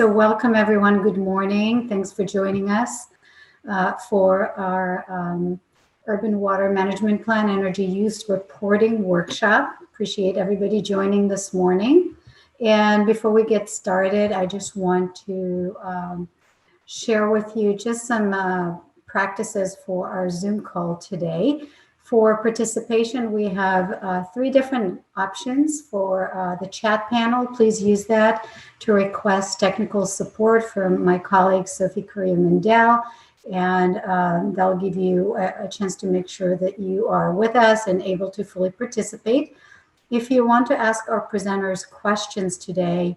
So welcome everyone, good morning. Thanks for joining us for our Urban Water Management Plan Energy Use Reporting Workshop. Appreciate everybody joining this morning. And before we get started, I just want to share with you just some practices for our Zoom call today. For participation, we have 3 different options for the chat panel. Please use that to request technical support from my colleague, Sophie Correa-Mendel, and that'll give you a chance to make sure that you are with us and able to fully participate. If you want to ask our presenters questions today,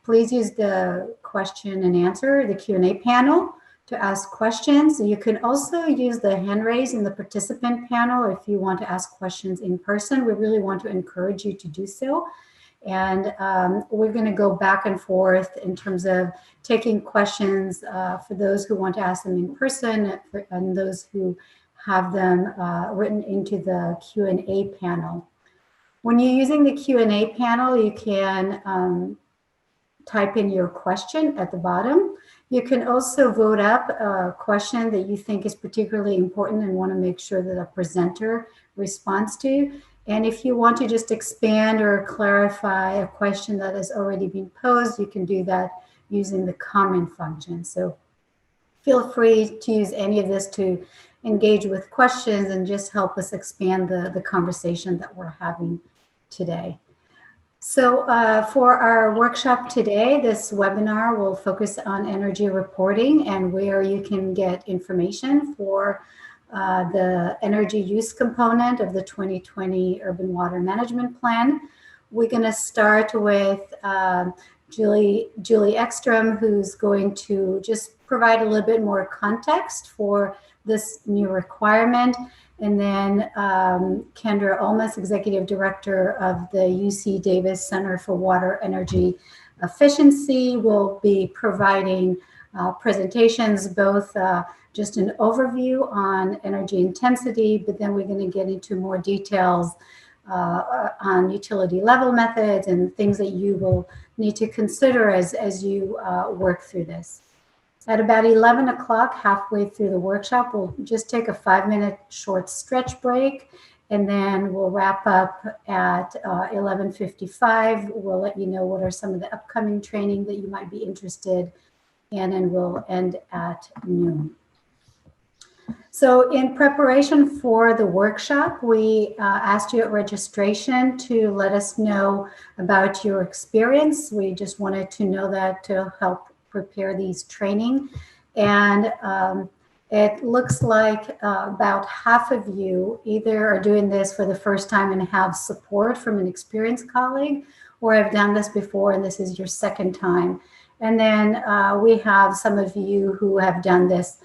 please use the question and answer, the Q&A panel, to ask questions. You can also use the hand raise in the participant panel if you want to ask questions in person. We really want to encourage you to do so. And we're going to go back and forth in terms of taking questions for those who want to ask them in person and those who have them written into the Q&A panel. When you're using the Q&A panel, you can type in your question at the bottom. You can also vote up a question that you think is particularly important and want to make sure that a presenter responds to. And if you want to just expand or clarify a question that has already been posed, you can do that using the comment function. So feel free to use any of this to engage with questions and just help us expand the conversation that we're having today. So for our workshop today, this webinar will focus on energy reporting and where you can get information for the energy use component of the 2020 Urban Water Management Plan. We're going to start with Julie Ekstrom, who's going to just provide a little bit more context for this new requirement. And then Kendra Olmos, Executive Director of the UC Davis Center for Water Energy Efficiency, will be providing presentations, both just an overview on energy intensity, but then we're going to get into more details on utility level methods and things that you will need to consider as you work through this. At about 11 o'clock, halfway through the workshop, we'll just take a 5-minute short stretch break, and then we'll wrap up at 11:55. We'll let you know what are some of the upcoming training that you might be interested in, and we'll end at noon. So in preparation for the workshop, we asked you at registration to let us know about your experience. We just wanted to know that to help prepare these training. And it looks like about half of you either are doing this for the first time and have support from an experienced colleague, or have done this before and this is your second time. And then we have some of you who have done this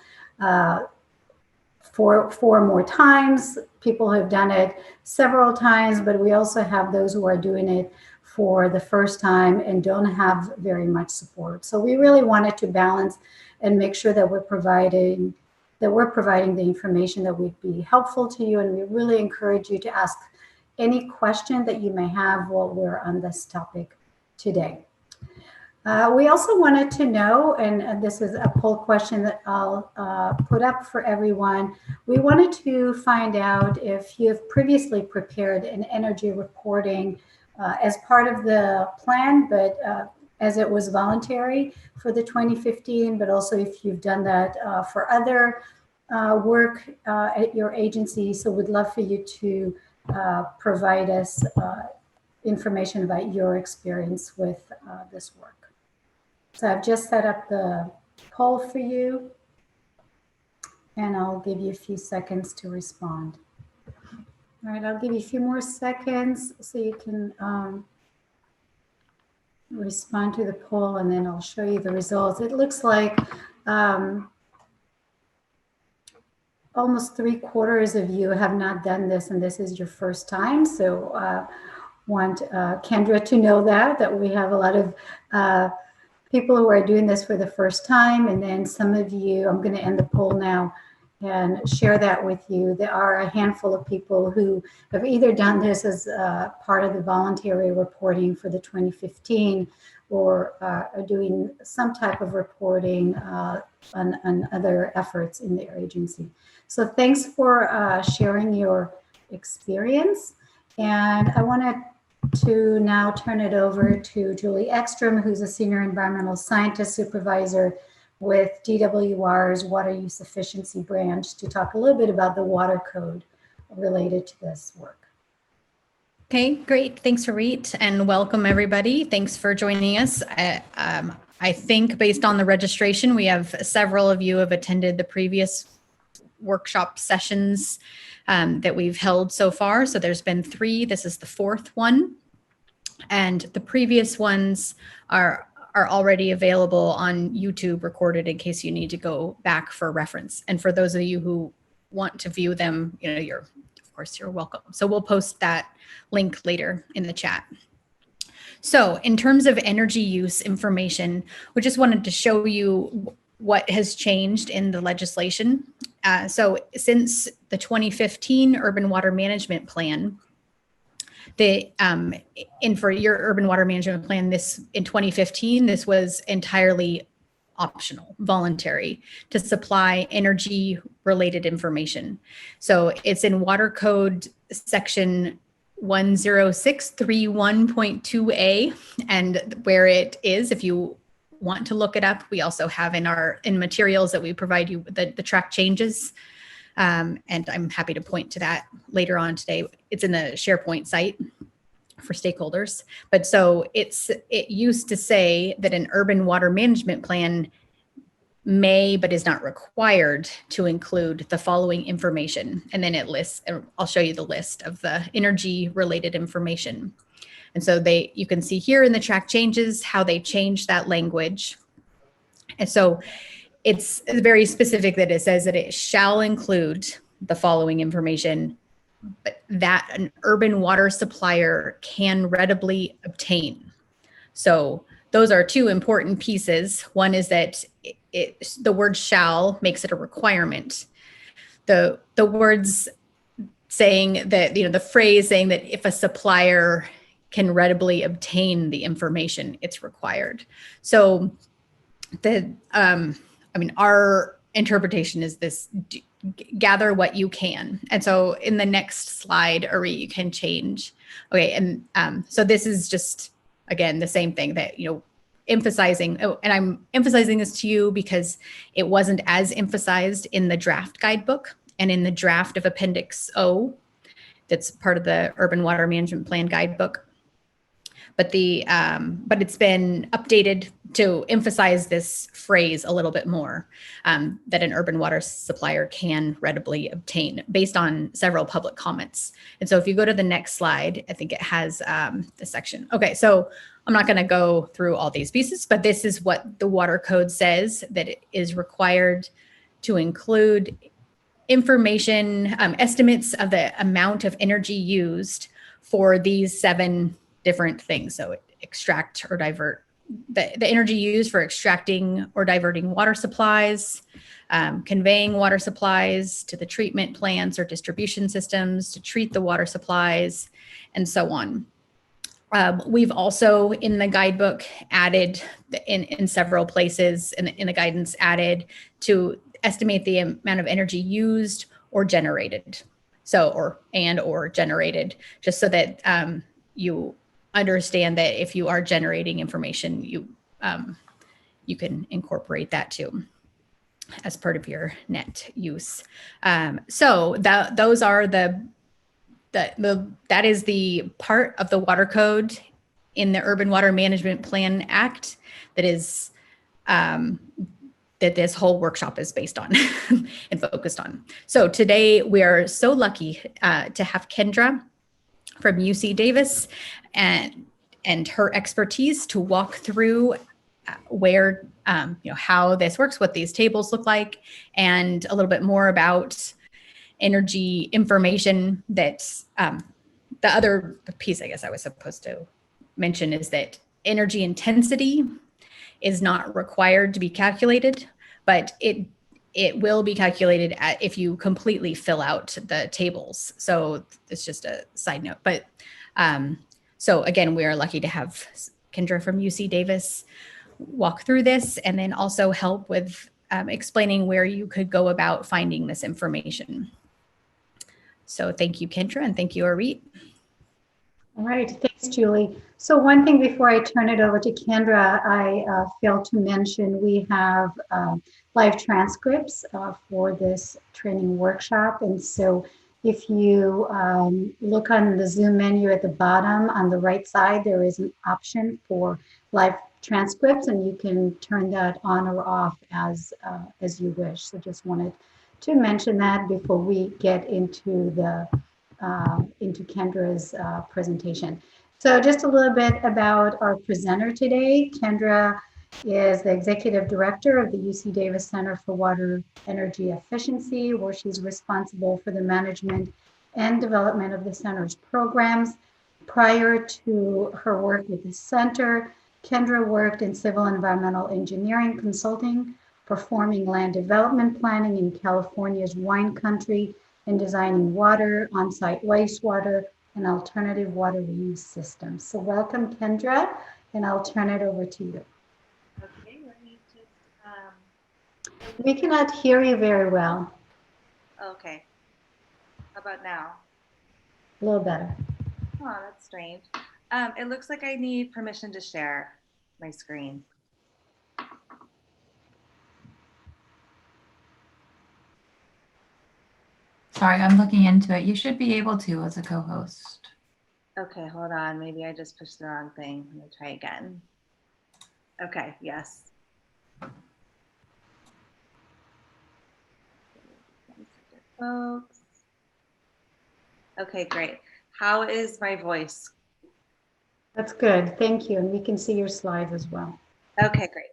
four more times, people who have done it several times, but we also have those who are doing it for the first time and don't have very much support. So we really wanted to balance and make sure that we're providing the information that would be helpful to you, and we really encourage you to ask any question that you may have while we're on this topic today. We also wanted to know, and this is a poll question that I'll put up for everyone, we wanted to find out if you've previously prepared an energy reporting as part of the plan, but as it was voluntary for the 2015, but also if you've done that for other work at your agency. So we'd love for you to provide us information about your experience with this work. So I've just set up the poll for you, and I'll give you a few seconds to respond. All right, I'll give you a few more seconds so you can respond to the poll, and then I'll show you the results. It looks like almost 3/4 of you have not done this, and this is your first time. So want Kendra to know that we have a lot of people who are doing this for the first time, and then some of you, I'm going to end the poll now and share that with you. There are a handful of people who have either done this as part of the voluntary reporting for the 2015, or are doing some type of reporting on other efforts in their agency. So thanks for sharing your experience. And I wanted to now turn it over to Julie Ekstrom, who's a Senior Environmental Scientist Supervisor with DWR's Water Use Efficiency Branch, to talk a little bit about the water code related to this work. Okay, great. Thanks, Harit, and welcome everybody. Thanks for joining us. I think based on the registration, we have several of you have attended the previous workshop sessions that we've held so far. So there's been 3. This is the 4th one. And the previous ones are already available on YouTube, recorded in case you need to go back for reference. And for those of you who want to view them, of course, you're welcome. So we'll post that link later in the chat. So in terms of energy use information, we just wanted to show you what has changed in the legislation. So since the 2015 Urban Water Management Plan, for your Urban Water Management Plan, this in 2015, this was entirely optional, voluntary, to supply energy related information. So it's in Water Code section 10631.2a, and where it is, if you want to look it up, we also have in materials that we provide you the track changes. And I'm happy to point to that later on today. It's in the SharePoint site for stakeholders. But so it used to say that an urban water management plan may, but is not required to include the following information. And then it lists, I'll show you the list of the energy related information. And so you can see here in the track changes how they changed that language. And so it's very specific that it says that it shall include the following information, but that an urban water supplier can readily obtain. So those are 2 important pieces. One is that the word shall makes it a requirement. The words saying that, the phrase saying that if a supplier can readily obtain the information, it's required. So our interpretation is this: gather what you can. And so in the next slide, Ari, you can change. Okay, and so this is just, again, the same thing that, emphasizing, and I'm emphasizing this to you because it wasn't as emphasized in the draft guidebook and in the draft of Appendix O, that's part of the Urban Water Management Plan guidebook. But it's been updated to emphasize this phrase a little bit more, that an urban water supplier can readily obtain, based on several public comments. And so if you go to the next slide, I think it has the section. Okay, so I'm not going to go through all these pieces, but this is what the Water Code says, that it is required to include information, estimates of the amount of energy used for these 7 different things. So extract or divert, the energy used for extracting or diverting water supplies, conveying water supplies to the treatment plants or distribution systems to treat the water supplies, and so on. We've also, in the guidebook, added in several places in the guidance, added to estimate the amount of energy used or generated. So, or generated, just so that you understand that if you are generating information, you can incorporate that too as part of your net use. So those are that is the part of the Water Code in the Urban Water Management Plan Act that is that this whole workshop is based on and focused on. So today we are so lucky to have Kendra from UC Davis and her expertise to walk through where, how this works, what these tables look like, and a little bit more about energy information. That's the other piece, I guess I was supposed to mention, is that energy intensity is not required to be calculated, but it will be calculated if you completely fill out the tables. So it's just a side note. But so again, we are lucky to have Kendra from UC Davis walk through this and then also help with explaining where you could go about finding this information. So thank you, Kendra, and thank you, Arit. All right, thanks, Julie. So one thing before I turn it over to Kendra, I failed to mention we have live transcripts for this training workshop. And so if you look on the Zoom menu at the bottom on the right side, there is an option for live transcripts, and you can turn that on or off as you wish. So just wanted to mention that before we get into Kendra's presentation. So just a little bit about our presenter today. Kendra is the Executive Director of the UC Davis Center for Water Energy Efficiency, where she's responsible for the management and development of the center's programs. Prior to her work with the center, Kendra worked in civil environmental engineering consulting, performing land development planning in California's wine country, and designing water, on-site wastewater, and alternative water reuse systems. So welcome, Kendra, and I'll turn it over to you. Okay, let me just... We cannot hear you very well. Okay, how about now? A little better. Oh, that's strange. It looks like I need permission to share my screen. Sorry, I'm looking into it. You should be able to as a co-host. Okay, hold on. Maybe I just pushed the wrong thing. Let me try again. Okay, yes. Folks. Okay, great. How is my voice? That's good. Thank you. And we can see your slides as well. Okay, great.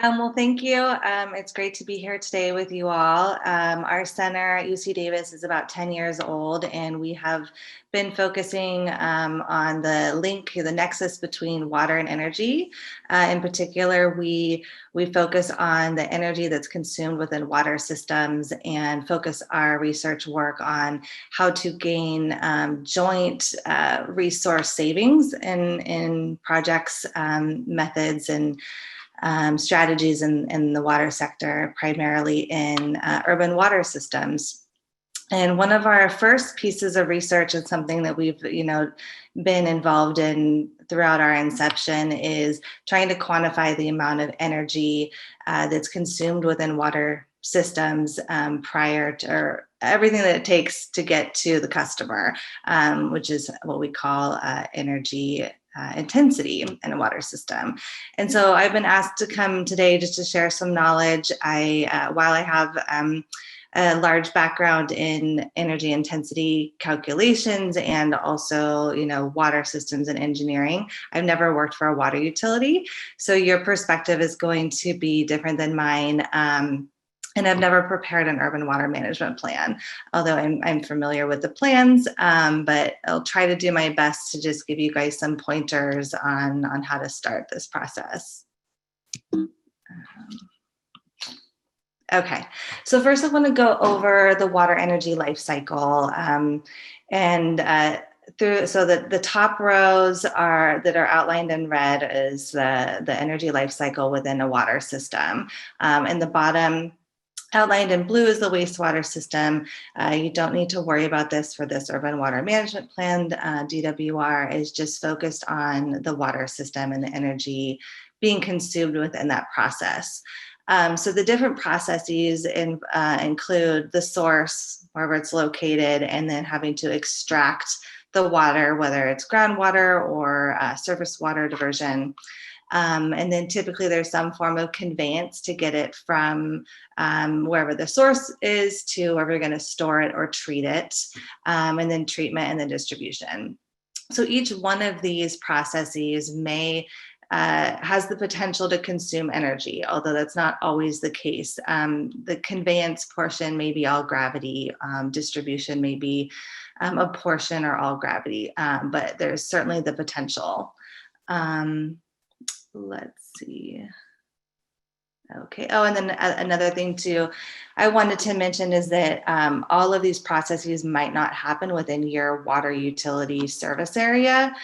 Well, thank you. It's great to be here today with you all. Our center at UC Davis is about 10 years old, and we have been focusing on the link, the nexus between water and energy. In particular, we focus on the energy that's consumed within water systems and focus our research work on how to gain joint resource savings in projects, methods, and strategies in the water sector, primarily in urban water systems. And one of our first pieces of research and something that we've been involved in throughout our inception is trying to quantify the amount of energy that's consumed within water systems prior to, or everything that it takes to get to the customer, which is what we call energy intensity in a water system. And so I've been asked to come today just to share some knowledge. While I have a large background in energy intensity calculations and also, water systems and engineering, I've never worked for a water utility. So your perspective is going to be different than mine. And I've never prepared an urban water management plan, although I'm familiar with the plans, but I'll try to do my best to just give you guys some pointers on how to start this process. Okay, so first I want to go over the water energy life cycle. So the top rows that are outlined in red is the energy life cycle within a water system. And the bottom outlined in blue is the wastewater system. You don't need to worry about this for this urban water management plan. DWR is just focused on the water system and the energy being consumed within that process. So the different processes include the source, wherever it's located, and then having to extract the water, whether it's groundwater or surface water diversion. And then typically there's some form of conveyance to get it from wherever the source is to wherever you're going to store it or treat it, and then treatment and then distribution. So each one of these processes has the potential to consume energy, although that's not always the case. The conveyance portion may be all gravity, distribution may be a portion or all gravity, but there's certainly the potential. Let's see. Okay. Oh, and then another thing too, I wanted to mention is that all of these processes might not happen within your water utility service area,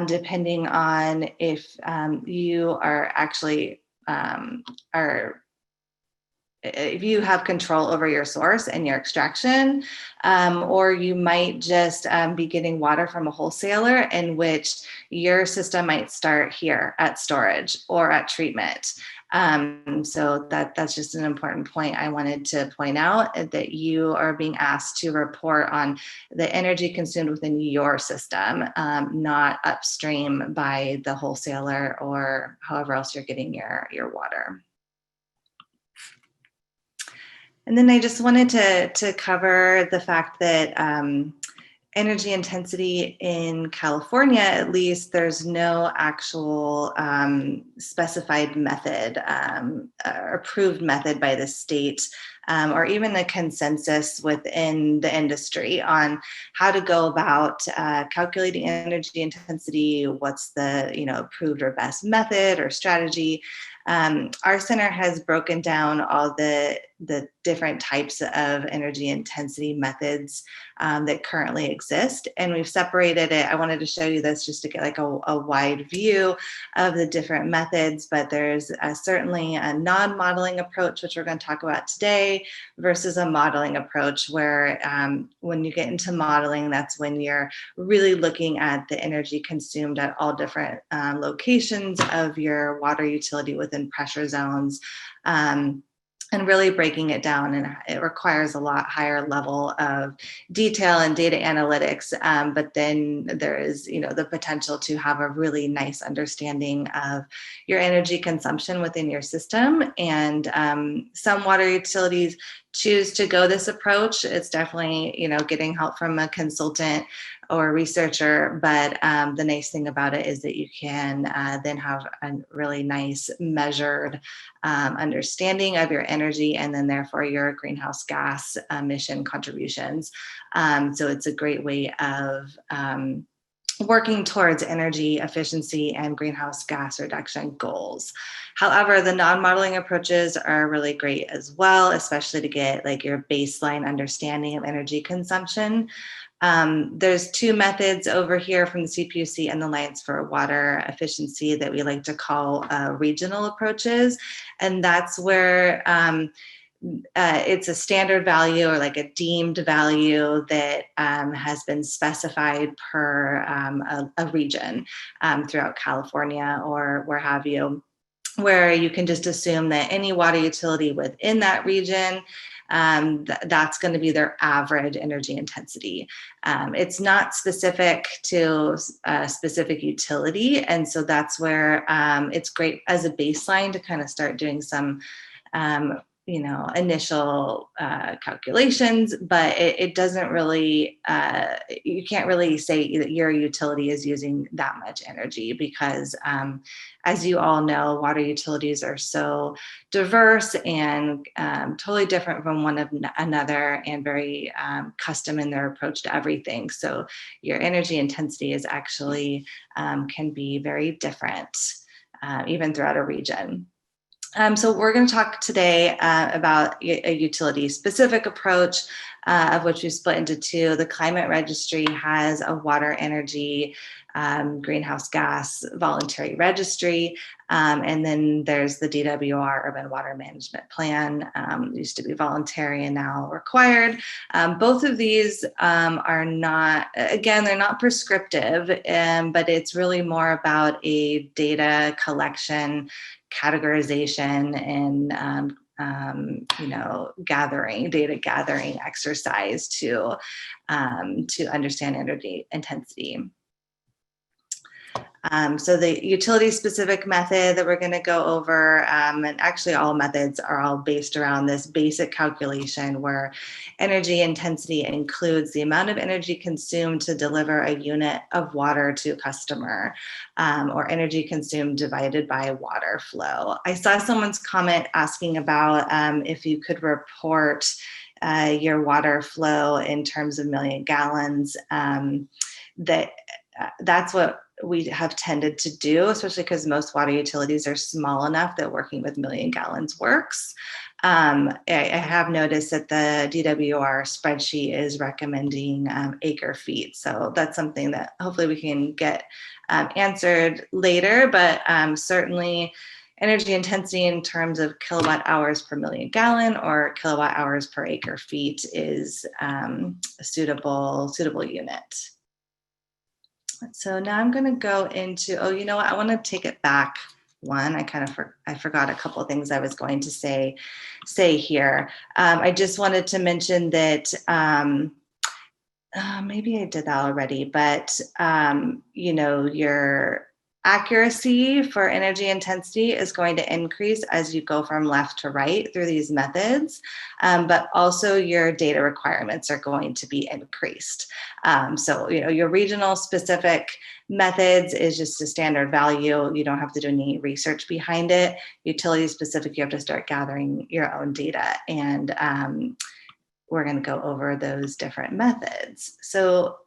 depending on if you are actually are if you have control over your source and your extraction, or you might just be getting water from a wholesaler, in which your system might start here at storage or at treatment. So that's just an important point I wanted to point out, that you are being asked to report on the energy consumed within your system, not upstream by the wholesaler or however else you're getting your water. And then I just wanted to cover the fact that energy intensity in California, at least, there's no actual specified method, approved method by the state, or even a consensus within the industry on how to go about calculating energy intensity, what's the approved or best method or strategy. Our center has broken down all the different types of energy intensity methods that currently exist, and we've separated it. I wanted to show you this just to get like a wide view of the different methods, but there's certainly a non-modeling approach, which we're going to talk about today, versus a modeling approach where when you get into modeling, that's when you're really looking at the energy consumed at all different locations of your water utility within pressure zones, and really breaking it down. And it requires a lot higher level of detail and data analytics. But then there is, the potential to have a really nice understanding of your energy consumption within your system. And some water utilities choose to go this approach. It's definitely, getting help from a consultant or researcher. But the nice thing about it is that you can then have a really nice measured understanding of your energy, and then therefore your greenhouse gas emission contributions. So it's a great way of working towards energy efficiency and greenhouse gas reduction goals. However, the non-modeling approaches are really great as well, especially to get like your baseline understanding of energy consumption. There's two methods over here from the CPUC and the Alliance for Water Efficiency that we like to call regional approaches. And that's where it's a standard value or like a deemed value that has been specified per a region throughout California or where have you, where you can just assume that any water utility within that region, that's going to be their average energy intensity. It's not specific to a specific utility. And so that's where it's great as a baseline to kind of start doing some initial calculations, but it doesn't really, you can't really say that your utility is using that much energy because as you all know, water utilities are so diverse and totally different from one another and very custom in their approach to everything. So your energy intensity is actually can be very different even throughout a region. So we're going to talk today about a utility-specific approach, of which we split into two. The Climate Registry has a water energy greenhouse gas voluntary registry, and then there's the DWR Urban Water Management Plan. It used to be voluntary and now required. Both of these are not, again, they're not prescriptive, but it's really more about a data collection, categorization, and data gathering exercise to understand energy intensity. So the utility-specific method that we're going to go over, and actually all methods are all based around this basic calculation where energy intensity includes the amount of energy consumed to deliver a unit of water to a customer, or energy consumed divided by water flow. I saw someone's comment asking about if you could report your water flow in terms of million gallons. That's what we have tended to do, especially because most water utilities are small enough that working with million gallons works. I have noticed that the DWR spreadsheet is recommending acre feet. So that's something that hopefully we can get answered later, but certainly energy intensity in terms of kilowatt hours per million gallon or kilowatt hours per acre feet is a suitable unit. So now I'm going to go into, oh, you know what? I want to take it back one. I forgot a couple of things I was going to say here. I just wanted to mention that maybe I did that already, but your accuracy for energy intensity is going to increase as you go from left to right through these methods, but also your data requirements are going to be increased. So, your regional specific methods is just a standard value. You don't have to do any research behind it. Utility specific, you have to start gathering your own data, and we're going to go over those different methods. So,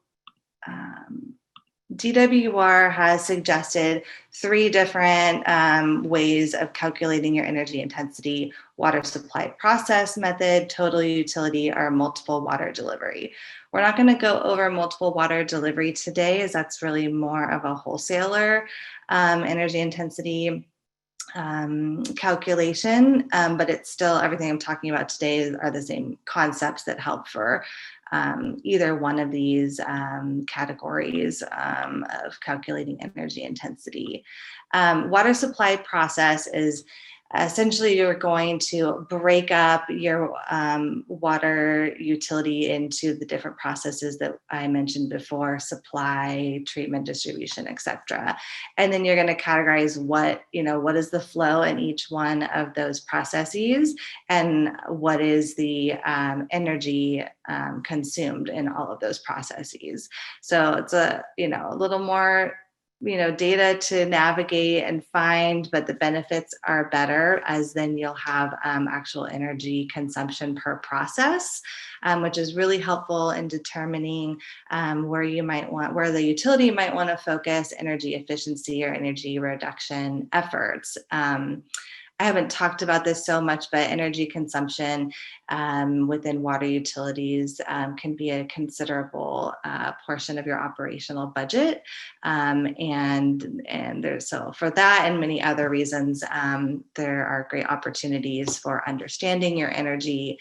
DWR has suggested 3 different ways of calculating your energy intensity: water supply process method, total utility, or multiple water delivery. We're not going to go over multiple water delivery today, as that's really more of a wholesaler energy intensity calculation, but it's still, everything I'm talking about today are the same concepts that help for either one of these categories of calculating energy intensity. Water supply process is essentially you're going to break up your water utility into the different processes that I mentioned before: supply, treatment, distribution, etc. And then you're going to categorize what is the flow in each one of those processes, and what is the energy consumed in all of those processes. So it's a little more data to navigate and find, but the benefits are better, as then you'll have actual energy consumption per process, which is really helpful in determining where the utility might want to focus energy efficiency or energy reduction efforts. I haven't talked about this so much, but energy consumption within water utilities can be a considerable portion of your operational budget. And there's, so for that and many other reasons, there are great opportunities for understanding your energy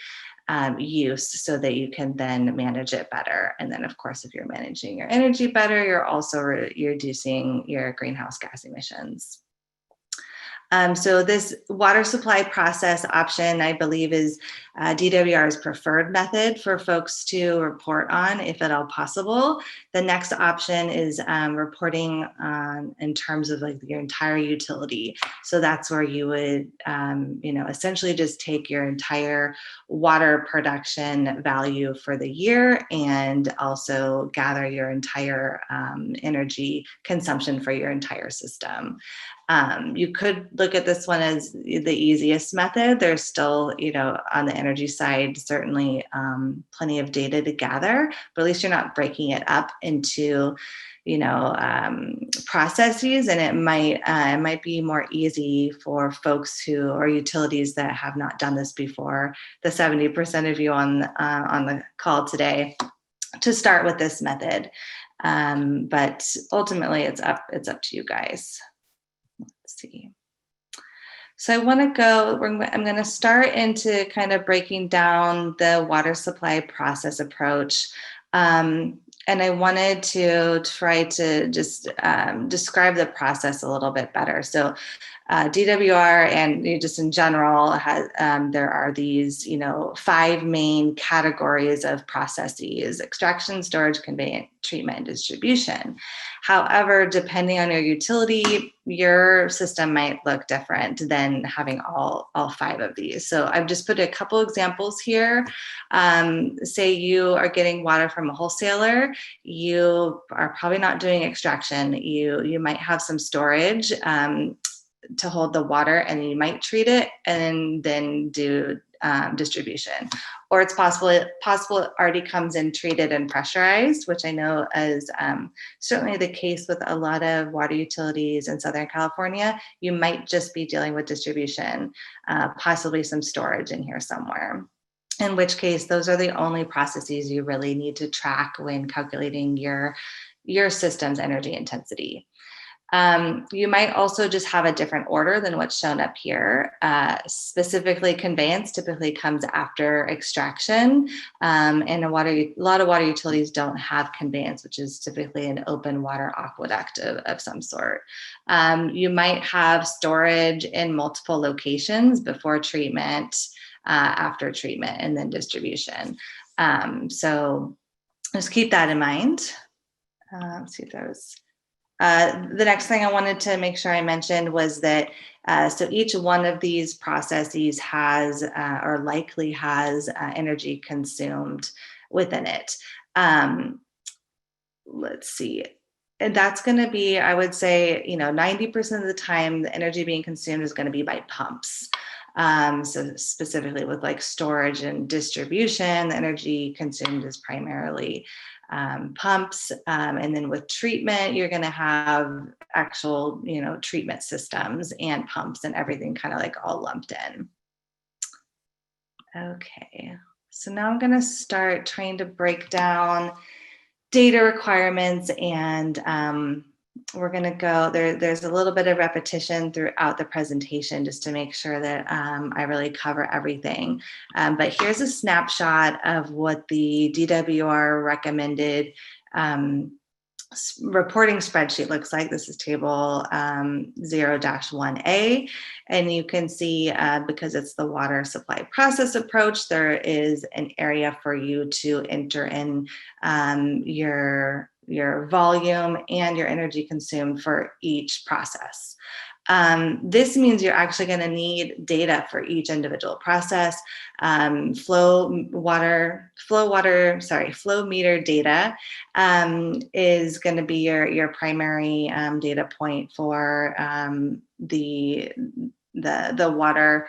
use so that you can then manage it better. And then, of course, if you're managing your energy better, you're also reducing your greenhouse gas emissions. So this water supply process option, I believe, is DWR's preferred method for folks to report on, if at all possible. The next option is reporting in terms of like your entire utility. So that's where you would, essentially just take your entire water production value for the year and also gather your entire energy consumption for your entire system. You could look at this one as the easiest method. There's still, on the energy side, certainly plenty of data to gather, but at least you're not breaking it up into, processes, and it might be more easy for folks or utilities that have not done this before, the 70% of you on the call today, to start with this method. But ultimately, it's up to you guys. See. So I want to I'm going to start into kind of breaking down the water supply process approach. And I wanted to try to just describe the process a little bit better. So DWR and just in general, there are these, 5 main categories of processes: extraction, storage, conveyance, treatment, and distribution. However, depending on your utility, your system might look different than having all 5 of these. So I've just put a couple examples here. Say you are getting water from a wholesaler. You are probably not doing extraction. You might have some storage to hold the water, and you might treat it and then do distribution, or it's possible it already comes in treated and pressurized, which I know is certainly the case with a lot of water utilities in Southern California. You might just be dealing with distribution, possibly some storage in here somewhere. In which case, those are the only processes you really need to track when calculating your system's energy intensity. You might also just have a different order than what's shown up here. Specifically, conveyance typically comes after extraction, and a lot of water utilities don't have conveyance, which is typically an open water aqueduct of some sort. You might have storage in multiple locations before treatment, after treatment, and then distribution. So just keep that in mind. Let's see if there was... the next thing I wanted to make sure I mentioned was that so each one of these processes has or likely has energy consumed within it. Let's see. And that's going to be, I would say, 90% of the time, the energy being consumed is going to be by pumps. So specifically with like storage and distribution, the energy consumed is primarily pumps. And then with treatment, you're going to have actual, treatment systems and pumps and everything kind of like all lumped in. Okay, so now I'm going to start trying to break down data requirements, and we're going to go there's a little bit of repetition throughout the presentation just to make sure that I really cover everything. But here's a snapshot of what the DWR recommended reporting spreadsheet looks like. This is table 0-1A, and you can see because it's the water supply process approach, there is an area for you to enter in your volume and your energy consumed for each process. This means you're actually going to need data for each individual process. Flow meter data is going to be your primary data point for the water.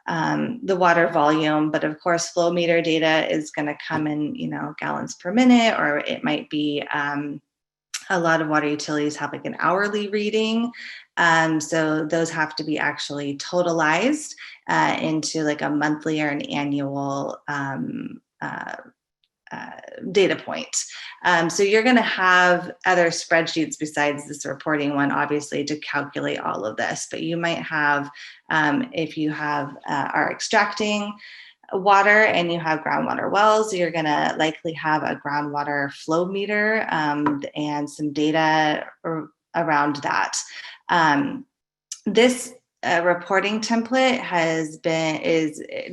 The water volume, but of course, flow meter data is going to come in, gallons per minute, or it might be a lot of water utilities have like an hourly reading. So those have to be actually totalized into like a monthly or an annual data point. So you're going to have other spreadsheets besides this reporting one, obviously, to calculate all of this. But you might have, if you are extracting water and you have groundwater wells, you're going to likely have a groundwater flow meter and some data around that. This reporting template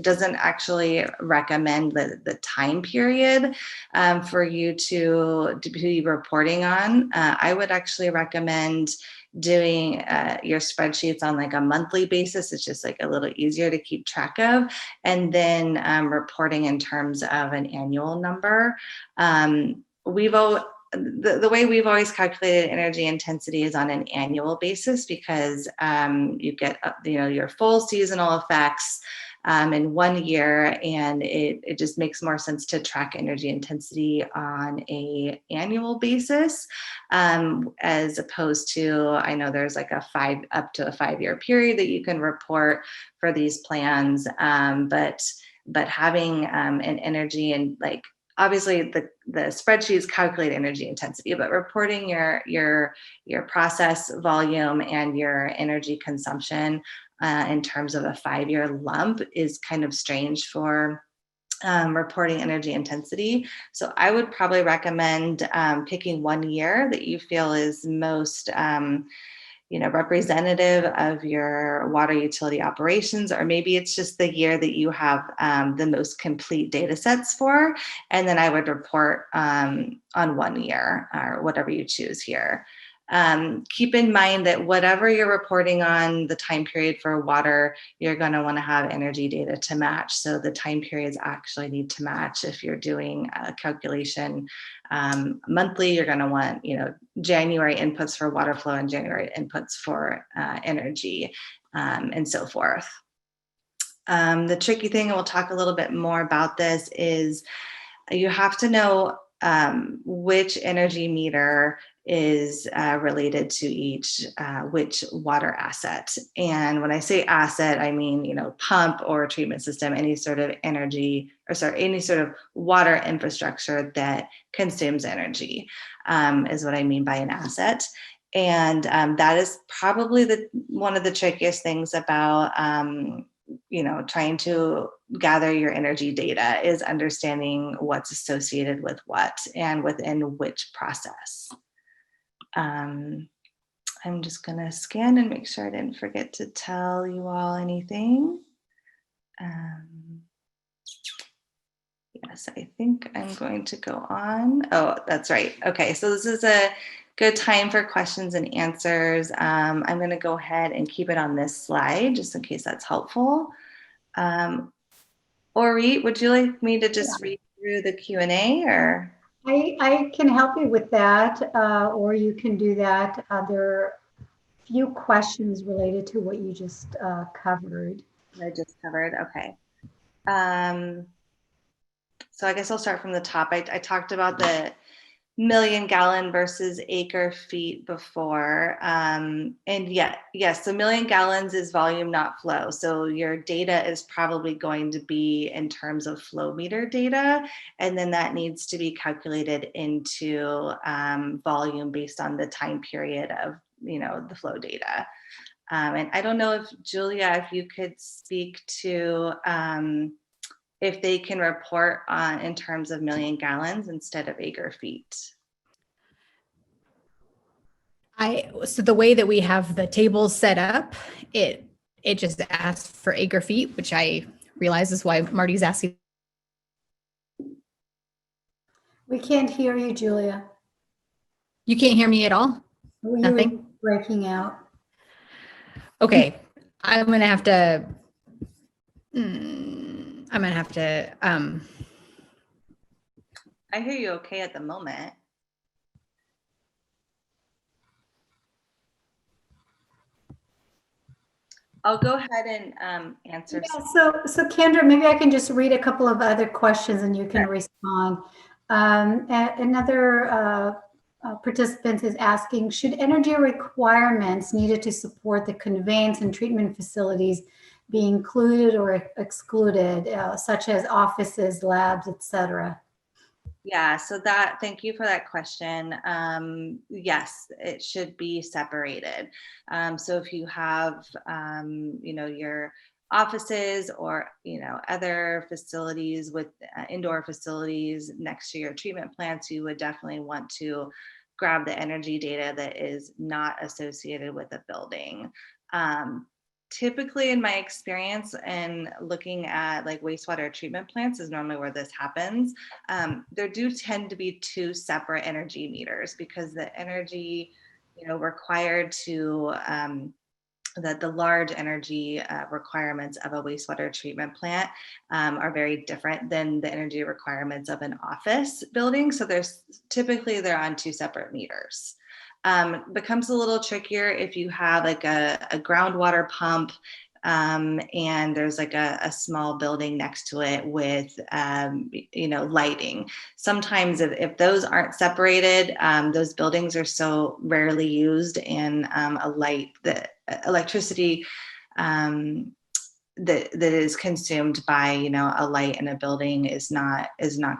doesn't actually recommend the time period for you to be reporting on. I would actually recommend doing your spreadsheets on like a monthly basis. It's just like a little easier to keep track of, and then reporting in terms of an annual number. The way we've always calculated energy intensity is on an annual basis, because you get your full seasonal effects in 1 year, and it just makes more sense to track energy intensity on a annual basis, as opposed to, I know there's like up to a 5-year period that you can report for these plans, but having an energy and like, obviously the spreadsheets calculate energy intensity, but reporting your process volume and your energy consumption in terms of a 5-year lump is kind of strange for reporting energy intensity. So I would probably recommend picking 1 year that you feel is most representative of your water utility operations, or maybe it's just the year that you have the most complete data sets for, and then I would report on 1 year, or whatever you choose here. Keep in mind that whatever you're reporting on the time period for water, you're going to want to have energy data to match. So the time periods actually need to match. If you're doing a calculation monthly, you're going to want, January inputs for water flow and January inputs for energy, and so forth. The tricky thing, and we'll talk a little bit more about this, is you have to know which energy meter is related to each which water asset. And when I say asset, I mean, pump or treatment system, any sort of energy, or sorry, any sort of water infrastructure that consumes energy is what I mean by an asset. And that is probably one of the trickiest things about trying to gather your energy data, is understanding what's associated with what and within which process. I'm just going to scan and make sure I didn't forget to tell you all anything. Yes, I think I'm going to go on. Oh, that's right. Okay, so this is a good time for questions and answers. I'm going to go ahead and keep it on this slide just in case that's helpful. Ori, would you like me to just read through the Q&A, or? I can help you with that, or you can do that. There are a few questions related to what you just covered. I just covered, okay. So I guess I'll start from the top. I talked about the million-gallon versus acre-feet before. And yes, so million gallons is volume, not flow. So your data is probably going to be in terms of flow meter data. And then that needs to be calculated into volume based on the time period of, the flow data. And I don't know if, Julia, if you could speak to if they can report on in terms of million gallons instead of acre feet. So the way that we have the tables set up, it just asks for acre feet, which I realize is why Marty's asking. We can't hear you, Julia. You can't hear me at all? Nothing? You were breaking out. Okay, I'm gonna have to. I hear you okay at the moment. I'll go ahead and answer. Yeah, so Kendra, maybe I can just read a couple of other questions and you can respond. Another participant is asking, should energy requirements needed to support the conveyance and treatment facilities be included or excluded, such as offices, labs, etc.? Yeah, so thank you for that question. Yes, it should be separated. So if you have, your offices or, other facilities with indoor facilities next to your treatment plants, you would definitely want to grab the energy data that is not associated with a building. Typically, in my experience and looking at like wastewater treatment plants is normally where this happens. There do tend to be two separate energy meters because the energy, required to that the large energy requirements of a wastewater treatment plant are very different than the energy requirements of an office building. So they're on two separate meters. Becomes a little trickier if you have like a groundwater pump and there's like a small building next to it with lighting. Sometimes if those aren't separated, those buildings are so rarely used, and the electricity that is consumed by a light in a building is not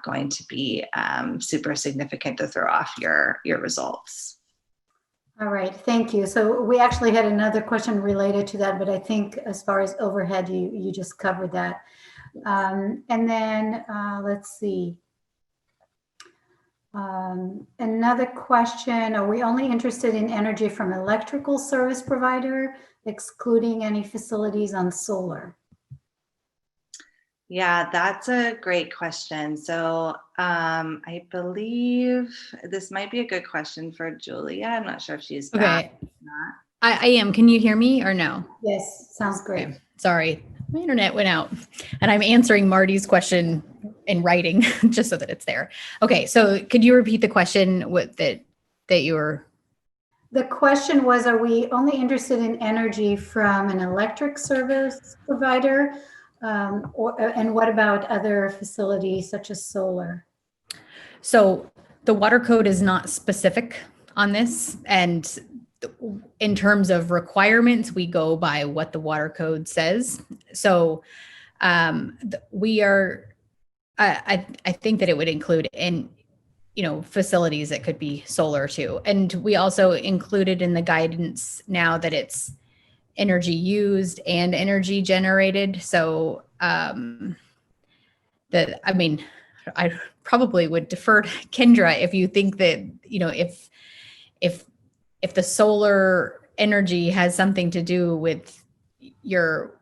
going to be super significant to throw off your results. All right, thank you. So we actually had another question related to that, but I think as far as overhead, you just covered that. And then let's see. Another question, are we only interested in energy from electrical service provider, excluding any facilities on solar? Yeah, that's a great question. So I believe this might be a good question for Julia. I'm not sure if she's back or not. I am. Can you hear me or no? Yes, sounds great. Okay. Sorry, my internet went out, and I'm answering Marty's question in writing just so that it's there. Okay, so could you repeat the question that you were? The question was, are we only interested in energy from an electric service provider And what about other facilities such as solar? So the water code is not specific on this. And in terms of requirements, we go by what the water code says. So we are, I think that it would include facilities that could be solar too. And we also included in the guidance now that it's energy used and energy generated. So I probably would defer to Kendra if you think that, if if the solar energy has something to do with your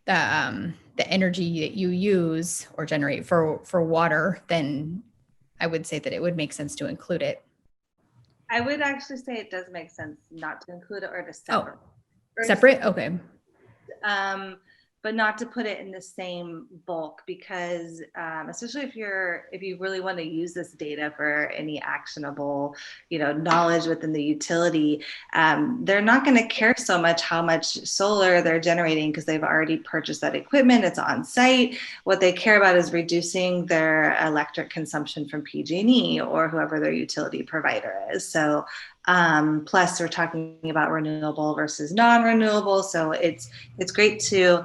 the energy that you use or generate for water, then I would say that it would make sense to include it. I would actually say it does make sense not to include it or to separate. Separate? Okay. But not to put it in the same bulk, because especially if you really want to use this data for any actionable, knowledge within the utility, they're not going to care so much how much solar they're generating because they've already purchased that equipment. It's on site. What they care about is reducing their electric consumption from PG&E or whoever their utility provider is. So plus we're talking about renewable versus non-renewable. So it's great to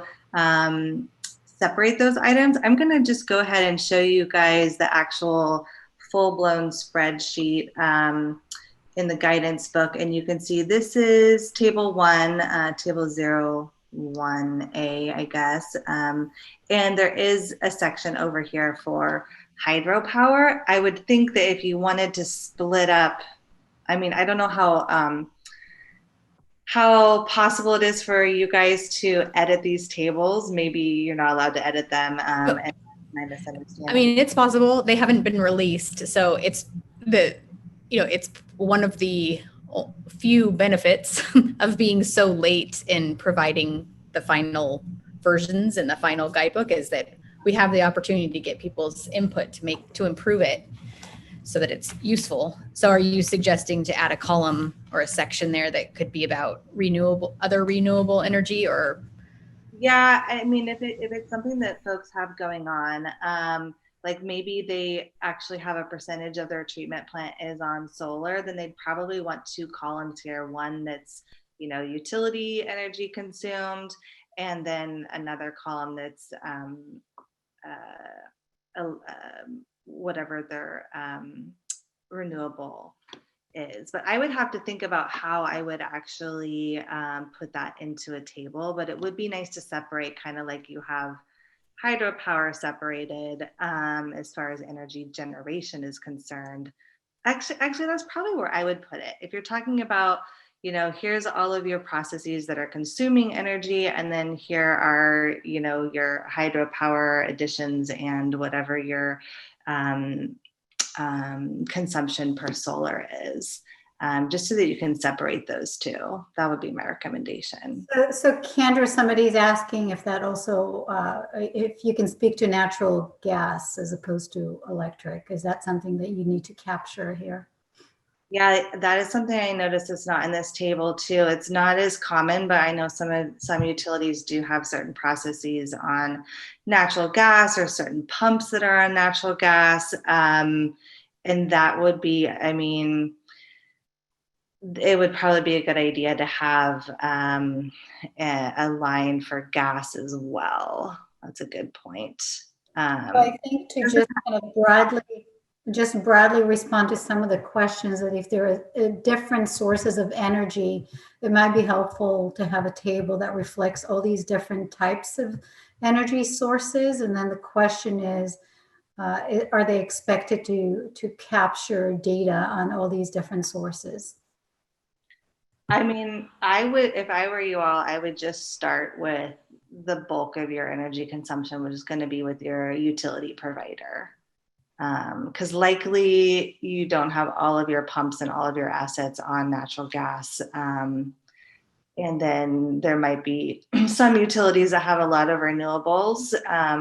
separate those items. I'm going to just go ahead and show you guys the actual full-blown spreadsheet in the guidance book. And you can see this is table 1, table 01A, I guess. And there is a section over here for hydropower. I would think that if you wanted to split up, I don't know how possible it is for you guys to edit these tables. Maybe you're not allowed to edit them. And I misunderstand. It's possible. They haven't been released. So it's it's one of the few benefits of being so late in providing the final versions and the final guidebook is that we have the opportunity to get people's input to improve it so that it's useful. So are you suggesting to add a column or a section there that could be about other renewable energy? Or yeah, if it's something that folks have going on, like maybe they actually have a percentage of their treatment plant is on solar, then they'd probably want 2 columns here. One that's utility energy consumed, and then another column that's whatever their renewable is. But I would have to think about how I would actually put that into a table. But it would be nice to separate, kind of like you have hydropower separated as far as energy generation is concerned. Actually, that's probably where I would put it. If you're talking about, here's all of your processes that are consuming energy, and then here are, your hydropower additions and whatever your consumption per solar is, just so that you can separate those two. That would be my recommendation. So Kendra, somebody's asking if that also, if you can speak to natural gas as opposed to electric. Is that something that you need to capture here? Yeah, that is something I noticed it's not in this table too. It's not as common, but I know some utilities do have certain processes on natural gas or certain pumps that are on natural gas. And that would be, it would probably be a good idea to have a line for gas as well. That's a good point. I think to just kind of broadly respond to some of the questions, that if there are different sources of energy, it might be helpful to have a table that reflects all these different types of energy sources. And then the question is, are they expected to capture data on all these different sources? I would, if I were you all, I would just start with the bulk of your energy consumption, which is going to be with your utility provider. Because likely you don't have all of your pumps and all of your assets on natural gas. And then there might be some utilities that have a lot of renewables,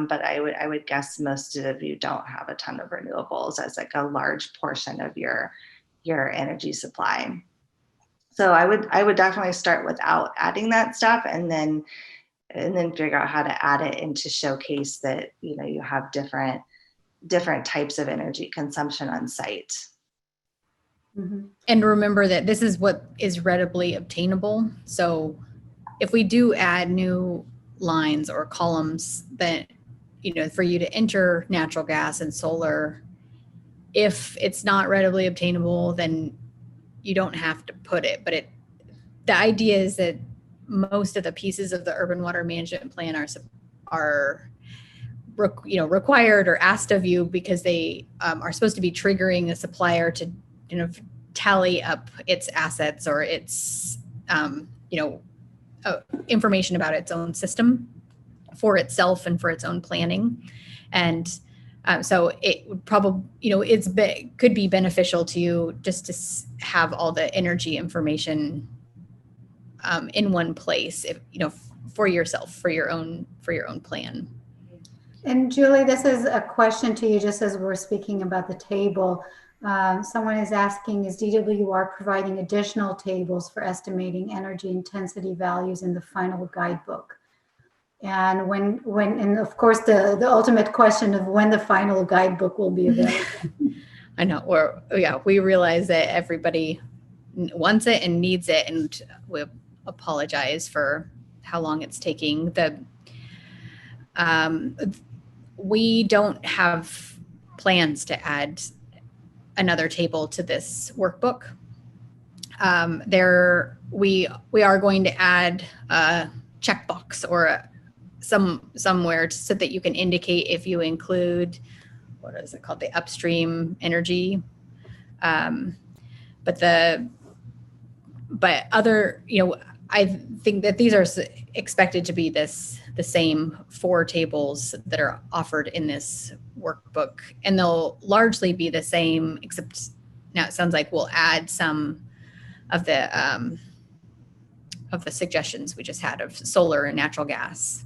but I would guess most of you don't have a ton of renewables as like a large portion of your energy supply. So I would definitely start without adding that stuff, and then and then figure out how to add it and to showcase that, you have different types of energy consumption on site. Mhm. And remember that this is what is readily obtainable. So if we do add new lines or columns that, for you to enter natural gas and solar, if it's not readily obtainable, then you don't have to put it. But the idea is that most of the pieces of the urban water management plan are required or asked of you because they are supposed to be triggering a supplier to tally up its assets or its information about its own system for itself and for its own planning. And so it would probably, could be beneficial to you just to have all the energy information in one place, if for yourself, for your own plan. And Julie, this is a question to you just as we're speaking about the table. Someone is asking, is DWR providing additional tables for estimating energy intensity values in the final guidebook? And and of course, the ultimate question of when the final guidebook will be available. I know, we realize that everybody wants it and needs it, and we apologize for how long it's taking. We don't have plans to add another table to this workbook. We are going to add a checkbox or somewhere so that you can indicate if you include, what is it called, the upstream energy. But other, I think that these are expected to be the same 4 tables that are offered in this workbook, and they'll largely be the same, except now it sounds like we'll add some of the suggestions we just had of solar and natural gas.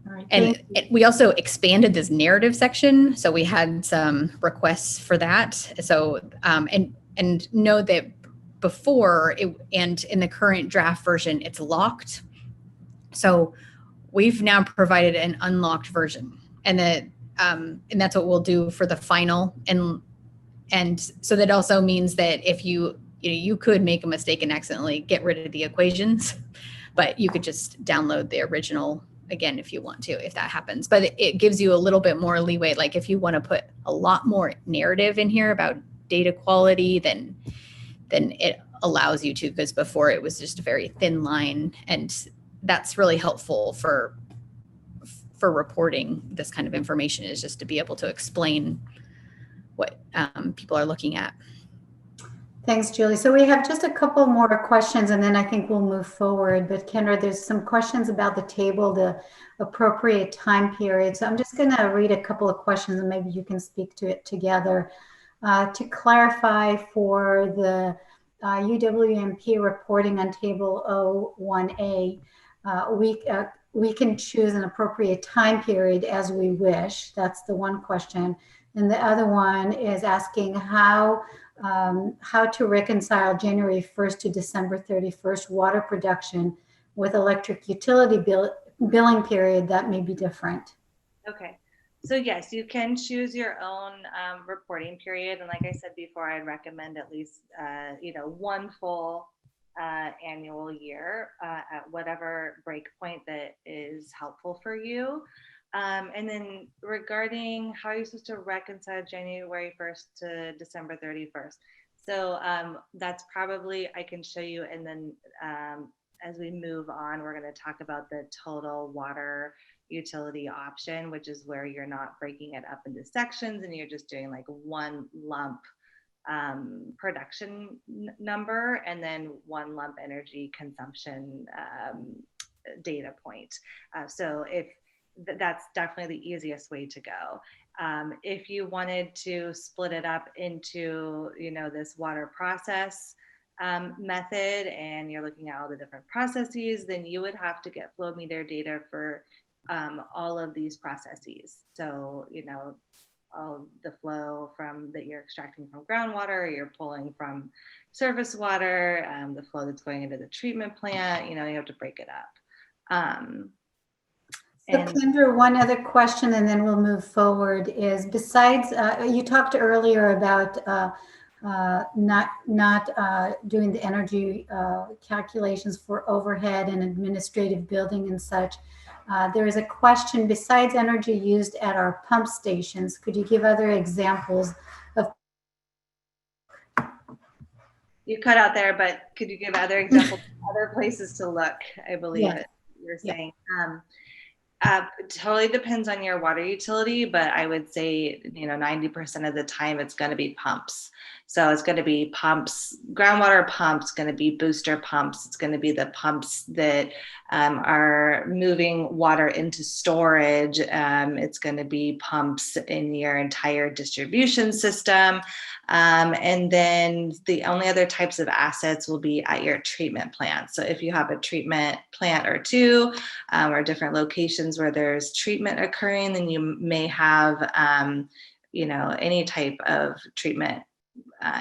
All right, And we also expanded this narrative section, so we had some requests for that. So and know that before and in the current draft version, it's locked. So we've now provided an unlocked version, and that's what we'll do for the final. And so that also means that if you could make a mistake and accidentally get rid of the equations, but you could just download the original again if you want to, if that happens. But it gives you a little bit more leeway. Like if you want to put a lot more narrative in here about data quality, then it allows you to, because before it was just a very thin line, and that's really helpful for reporting this kind of information, is just to be able to explain what people are looking at. Thanks, Julie. So we have just a couple more questions, and then I think we'll move forward. But Kendra, there's some questions about the table, the appropriate time period. So I'm just going to read a couple of questions, and maybe you can speak to it together. To clarify, for the UWMP reporting on Table 01A, we can choose an appropriate time period as we wish. That's the one question. And the other one is asking how to reconcile January 1st to December 31st water production with electric utility billing period that may be different. Okay. So yes, you can choose your own reporting period. And like I said before, I'd recommend at least, one full annual year at whatever breakpoint that is helpful for you. And then regarding how you're supposed to reconcile January 1st to December 31st. So that's probably, I can show you. And then as we move on, we're going to talk about the total water utility option, which is where you're not breaking it up into sections and you're just doing like one lump production number and then one lump energy consumption data point. So if that's definitely the easiest way to go. If you wanted to split it up into, this water process method, and you're looking at all the different processes, then you would have to get flow meter data for all of these processes. So, all the flow that you're extracting from groundwater, or you're pulling from surface water, the flow that's going into the treatment plant, you have to break it up. So And Kendra, one other question and then we'll move forward is besides, you talked earlier about not doing the energy calculations for overhead and administrative building and such. There is a question besides energy used at our pump stations. Could you give other examples of you cut out there, but could you give other examples of other places to look? I believe Yes. it you're Yeah. saying. It totally depends on your water utility, but I would say, 90% of the time it's going to be pumps. So it's going to be pumps, groundwater pumps, going to be booster pumps. It's going to be the pumps that are moving water into storage. It's going to be pumps in your entire distribution system. And then the only other types of assets will be at your treatment plant. So if you have a treatment plant or two, or different locations where there's treatment occurring, then you may have, any type of treatment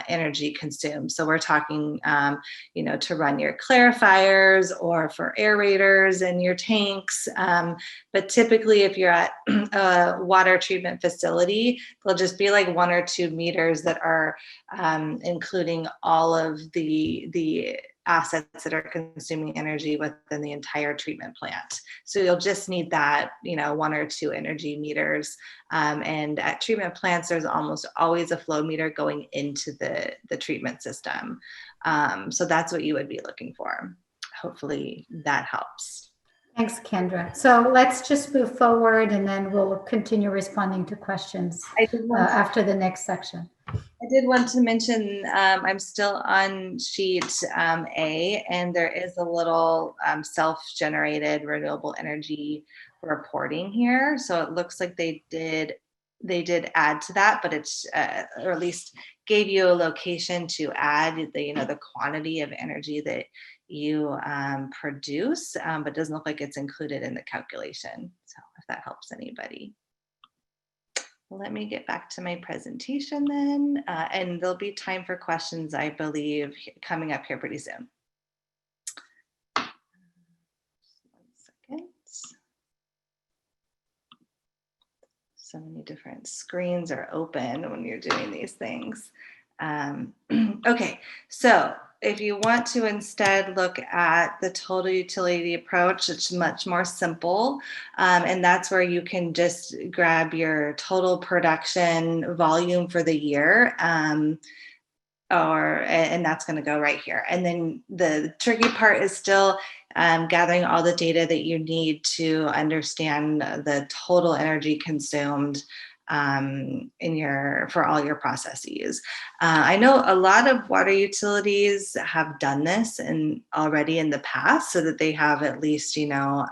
energy consumed. So we're talking, to run your clarifiers or for aerators in your tanks. But typically if you're at a water treatment facility, there'll just be like 1 or 2 meters that are including all of the assets that are consuming energy within the entire treatment plant. So you'll just need that, 1 or 2 energy meters. And at treatment plants, there's almost always a flow meter going into the treatment system. So that's what you would be looking for. Hopefully that helps. Thanks, Kendra. So let's just move forward and then we'll continue responding to questions after the next section. I did want to mention I'm still on sheet A, and there is a little self-generated renewable energy reporting here. So it looks like they did add to that, but it's or at least gave you a location to add the quantity of energy that you produce, but doesn't look like it's included in the calculation. So if that helps anybody. Let me get back to my presentation then, and there'll be time for questions, I believe, coming up here pretty soon. 1 second. So many different screens are open when you're doing these things. Okay, so if you want to instead look at the total utility approach, it's much more simple. And that's where you can just grab your total production volume for the year. And that's going to go right here. And then the tricky part is still gathering all the data that you need to understand the total energy consumed for all your processes. I know a lot of water utilities have done this already in the past, so that they have at least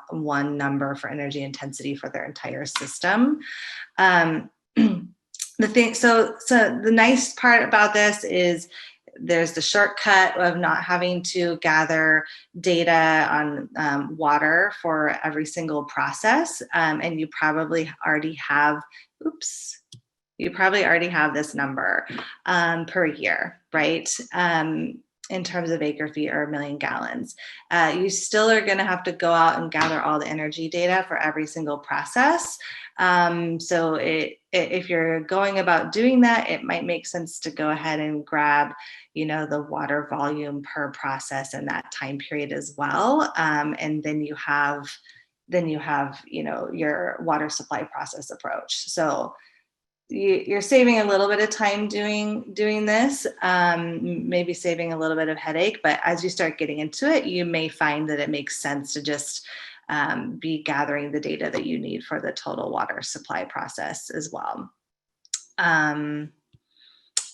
one number for energy intensity for their entire system. So the nice part about this is there's the shortcut of not having to gather data on water for every single process, and you probably already have this number per year, right? In terms of acre feet or 1 million gallons. You still are going to have to go out and gather all the energy data for every single process. So if you're going about doing that, it might make sense to go ahead and grab, the water volume per process in that time period as well. And then you have, your water supply process approach. So you're saving a little bit of time doing this, maybe saving a little bit of headache, but as you start getting into it, you may find that it makes sense to just be gathering the data that you need for the total water supply process as well.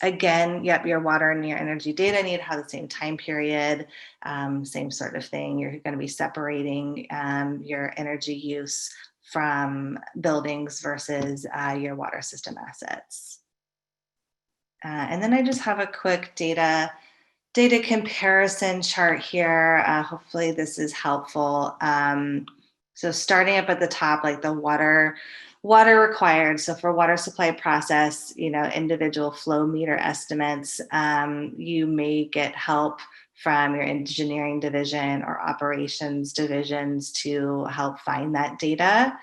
Again, your water and your energy data need to have the same time period, same sort of thing. You're going to be separating your energy use from buildings versus your water system assets. And then I just have a quick data comparison chart here. Hopefully this is helpful. So starting up at the top, like the water required. So for water supply process, individual flow meter estimates, you may get help from your engineering division or operations divisions to help find that data.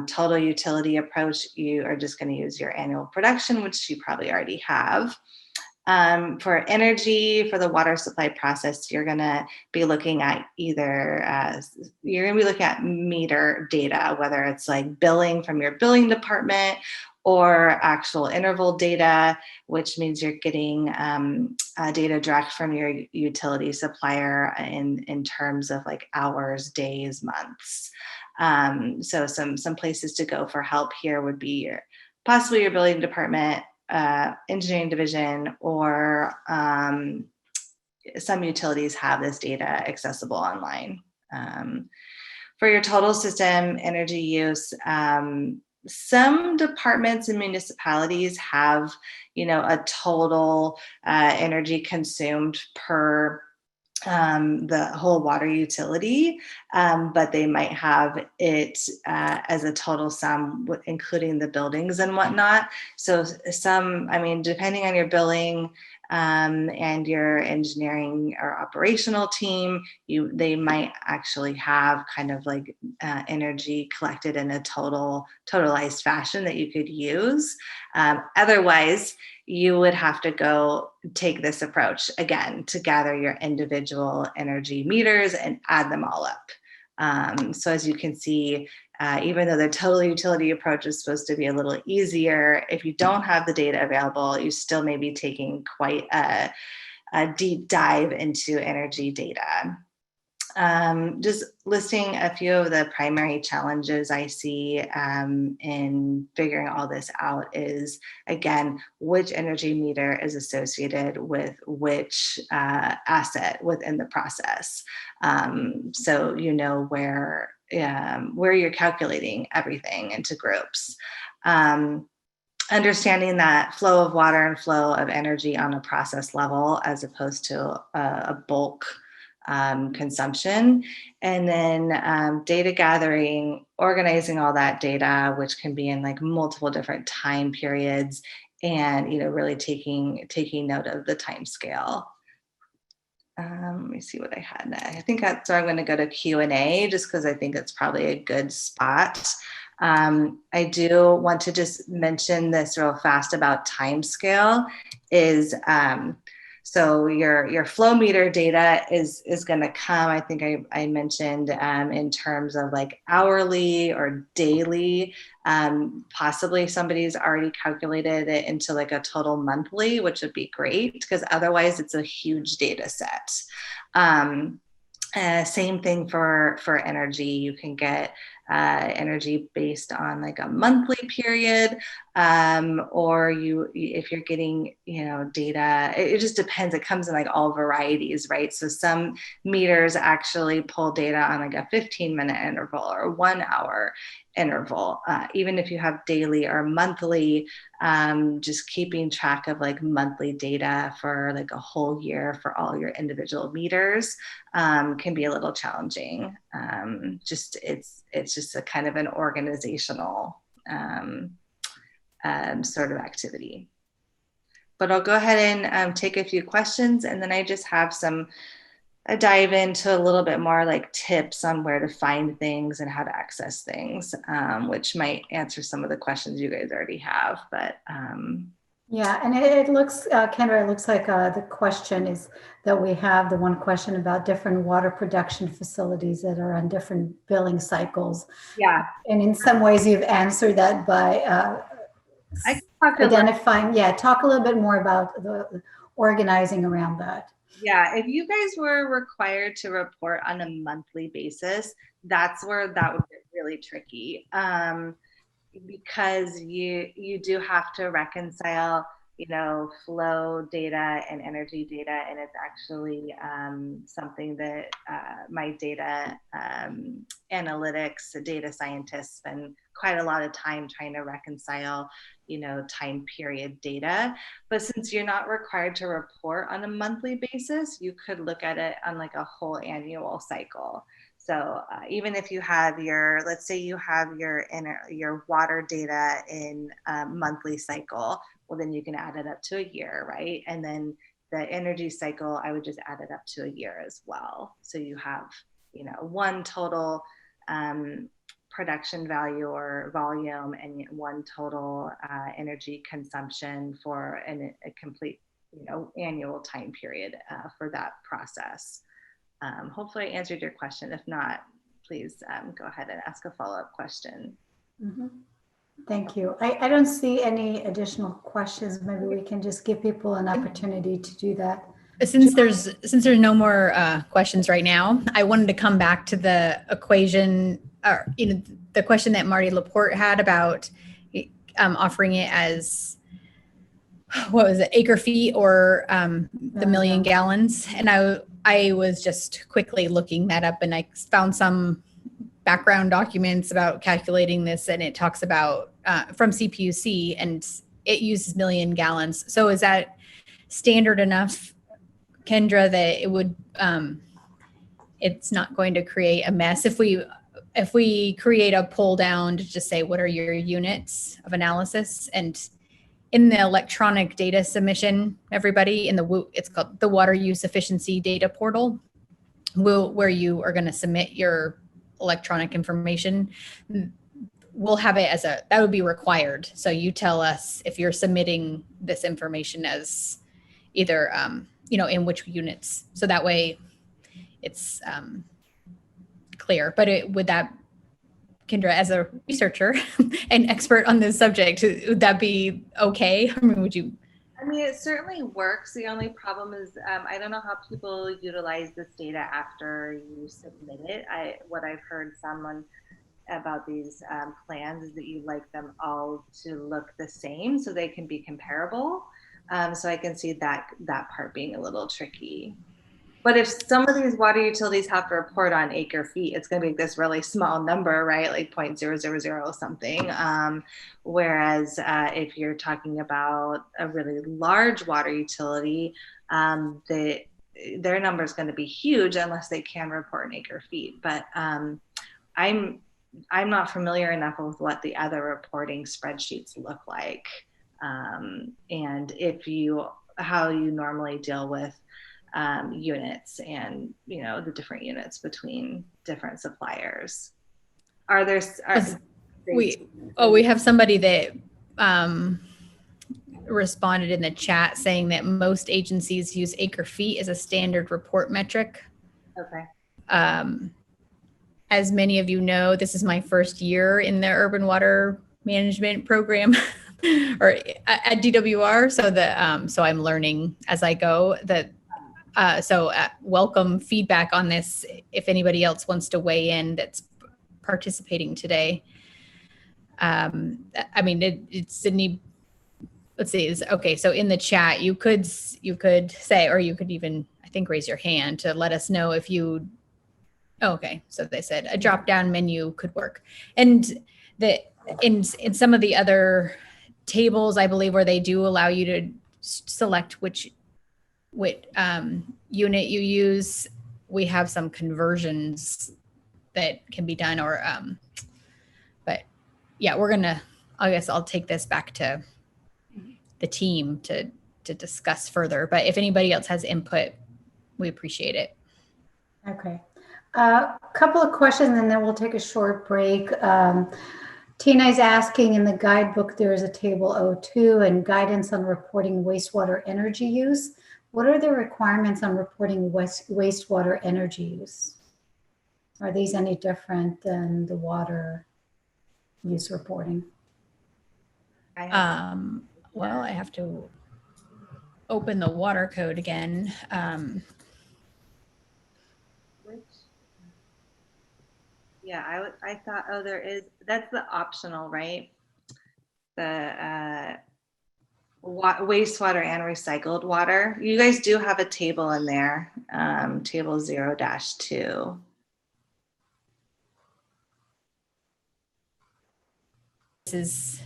Total utility approach, you are just going to use your annual production, which you probably already have. For energy, for the water supply process, you're going to be looking at you're going to be looking at meter data, whether it's like billing from your billing department or actual interval data, which means you're getting data direct from your utility supplier in terms of like hours, days, months. So some places to go for help here would be possibly your billing department, engineering division, or some utilities have this data accessible online. For your total system energy use, some departments and municipalities have, a total energy consumed per the whole water utility, but they might have it as a total sum, including the buildings and whatnot. So depending on your billing and your engineering or operational team, they might actually have kind of like energy collected in a totalized fashion that you could use. Otherwise, you would have to go take this approach again to gather your individual energy meters and add them all up. So as you can see, even though the total utility approach is supposed to be a little easier, if you don't have the data available, you still may be taking quite a deep dive into energy data. Just listing a few of the primary challenges I see in figuring all this out is, again, which energy meter is associated with which asset within the process. So you know where you're calculating everything into groups. Understanding that flow of water and flow of energy on a process level as opposed to a bulk consumption, and then data gathering, organizing all that data, which can be in like multiple different time periods, and really taking note of the time scale. Let me see what I had. I think that's where I'm going to go to Q&A, just because I think it's probably a good spot. I do want to just mention this real fast about time scale is so your flow meter data is going to come, I think I mentioned in terms of like hourly or daily. Possibly somebody's already calculated it into like a total monthly, which would be great because otherwise it's a huge data set. Same thing for energy. You can get energy based on like a monthly period, or if you're getting data, it just depends. It comes in like all varieties, right? So some meters actually pull data on like a 15-minute interval or 1 hour interval. Even if you have daily or monthly, just keeping track of like monthly data for like a whole year for all your individual meters can be a little challenging. It's just a kind of an organizational sort of activity. But I'll go ahead and take a few questions, and then I just have a dive into a little bit more like tips on where to find things and how to access things, which might answer some of the questions you guys already have. But yeah, and it looks, Kendra, it looks like the question is that we have the one question about different water production facilities that are on different billing cycles. Yeah. And in some ways you've answered that by I can talk identifying, talk a little bit more about the organizing around that. Yeah, if you guys were required to report on a monthly basis, that's where that would get really tricky. Because you do have to reconcile, flow data and energy data, and it's actually something that my data analytics data scientists spend quite a lot of time trying to reconcile, time period data. But since you're not required to report on a monthly basis, you could look at it on like a whole annual cycle. So even if you have let's say you have your water data in a monthly cycle, well, then you can add it up to a year, right? And then the energy cycle, I would just add it up to a year as well. So you have, one total production value or volume and one total energy consumption for a complete, annual time period for that process. Hopefully I answered your question. If not, please go ahead and ask a follow-up question. Mhm. Thank you. I don't see any additional questions. Maybe we can just give people an opportunity to do that. Since there's no more questions right now, I wanted to come back to the equation, or the question that Marty Laporte had about offering it as, what was it, acre feet or the million gallons. And I was just quickly looking that up, and I found some background documents about calculating this, and it talks about from CPUC, and it uses million gallons. So is that standard enough, Kendra, that it would it's not going to create a mess if we create a pull down to just say what are your units of analysis? And in the electronic data submission, everybody, it's called the Water Use Efficiency Data Portal, where you are going to submit your electronic information. We'll have it as that would be required. So you tell us if you're submitting this information as either, in which units. So that way it's clear. But would that, Kendra, as a researcher and expert on this subject, would that be okay? I mean, it certainly works. The only problem is I don't know how people utilize this data after you submit it. What I've heard someone about these plans is that you like them all to look the same so they can be comparable. So I can see that part being a little tricky. But if some of these water utilities have to report on acre feet, it's going to be this really small number, right? Like 0.000 something. Whereas if you're talking about a really large water utility, their number is going to be huge unless they can report in acre feet. But I'm not familiar enough with what the other reporting spreadsheets look like, and how you normally deal with units and the different units between different suppliers. We have somebody that responded in the chat saying that most agencies use acre feet as a standard report metric. Okay. As many of you know, this is my first year in the urban water management program or at DWR. So I'm learning as I go that. So welcome feedback on this if anybody else wants to weigh in that's participating today. It's Sydney. Let's see. Okay, so in the chat, you could say, or you could even, I think, raise your hand to let us know if you. Oh, okay, so they said a drop-down menu could work, and in some of the other tables, I believe, where they do allow you to select which unit you use, we have some conversions that can be done, or but yeah, I guess I'll take this back to the team to discuss further. But if anybody else has input, we appreciate it. Okay. A couple of questions and then we'll take a short break. Tina is asking, in the guidebook, there is a table 02 and guidance on reporting wastewater energy use. What are the requirements on reporting wastewater energy use? Are these any different than the water use reporting? Well, I have to open the water code again. Yeah, I thought, that's the optional, right? The wastewater and recycled water. You guys do have a table in there, table 0-2. This is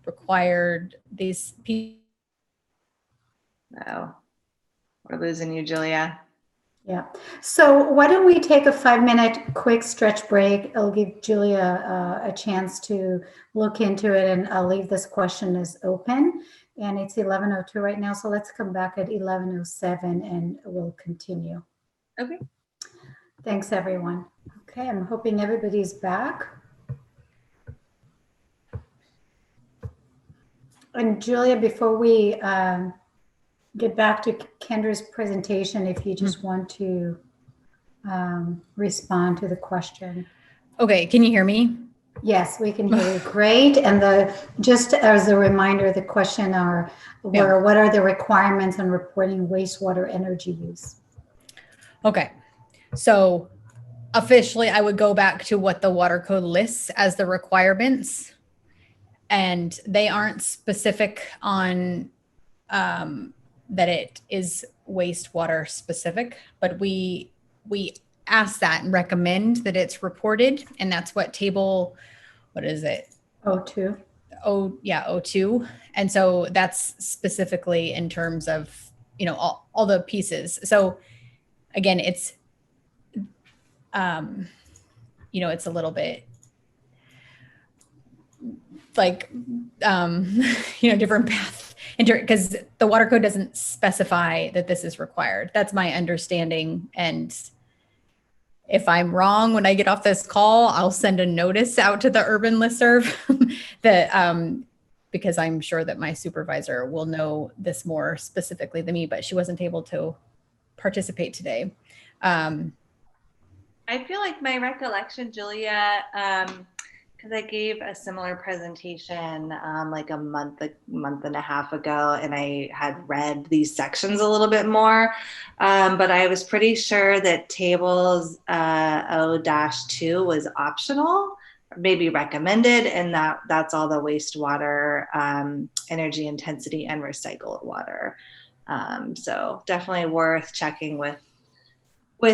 required. These people. Oh, we're losing you, Julia. Yeah. So why don't we take a 5-minute quick stretch break? I'll give Julia a chance to look into it, and I'll leave this question as open. and it's 11:02 right now, so let's come back at 11:07 and we'll continue. Okay. Thanks, everyone. Okay, I'm hoping everybody's back. And Julia, before we get back to Kendra's presentation, if you just want to respond to the question. Okay, can you hear me? Yes, we can hear you great. And just as a reminder, the question what are the requirements on reporting wastewater energy use? Okay, so officially I would go back to what the water code lists as the requirements, and they aren't specific on that it is wastewater specific, but we ask that and recommend that it's reported, and that's what table, what is it? O2. O2. And so that's specifically in terms of, all the pieces. So again, it's, it's a little bit like, different path, because the water code doesn't specify that this is required. That's my understanding. And if I'm wrong when I get off this call, I'll send a notice out to the urban listserv that, because I'm sure that my supervisor will know this more specifically than me, but she wasn't able to participate today. I feel like my recollection, Julia, because I gave a similar presentation like a month and a half ago, and I had read these sections a little bit more, but I was pretty sure that tables O-2 was optional, maybe recommended, and that's all the wastewater, energy intensity, and recycled water. So definitely worth checking with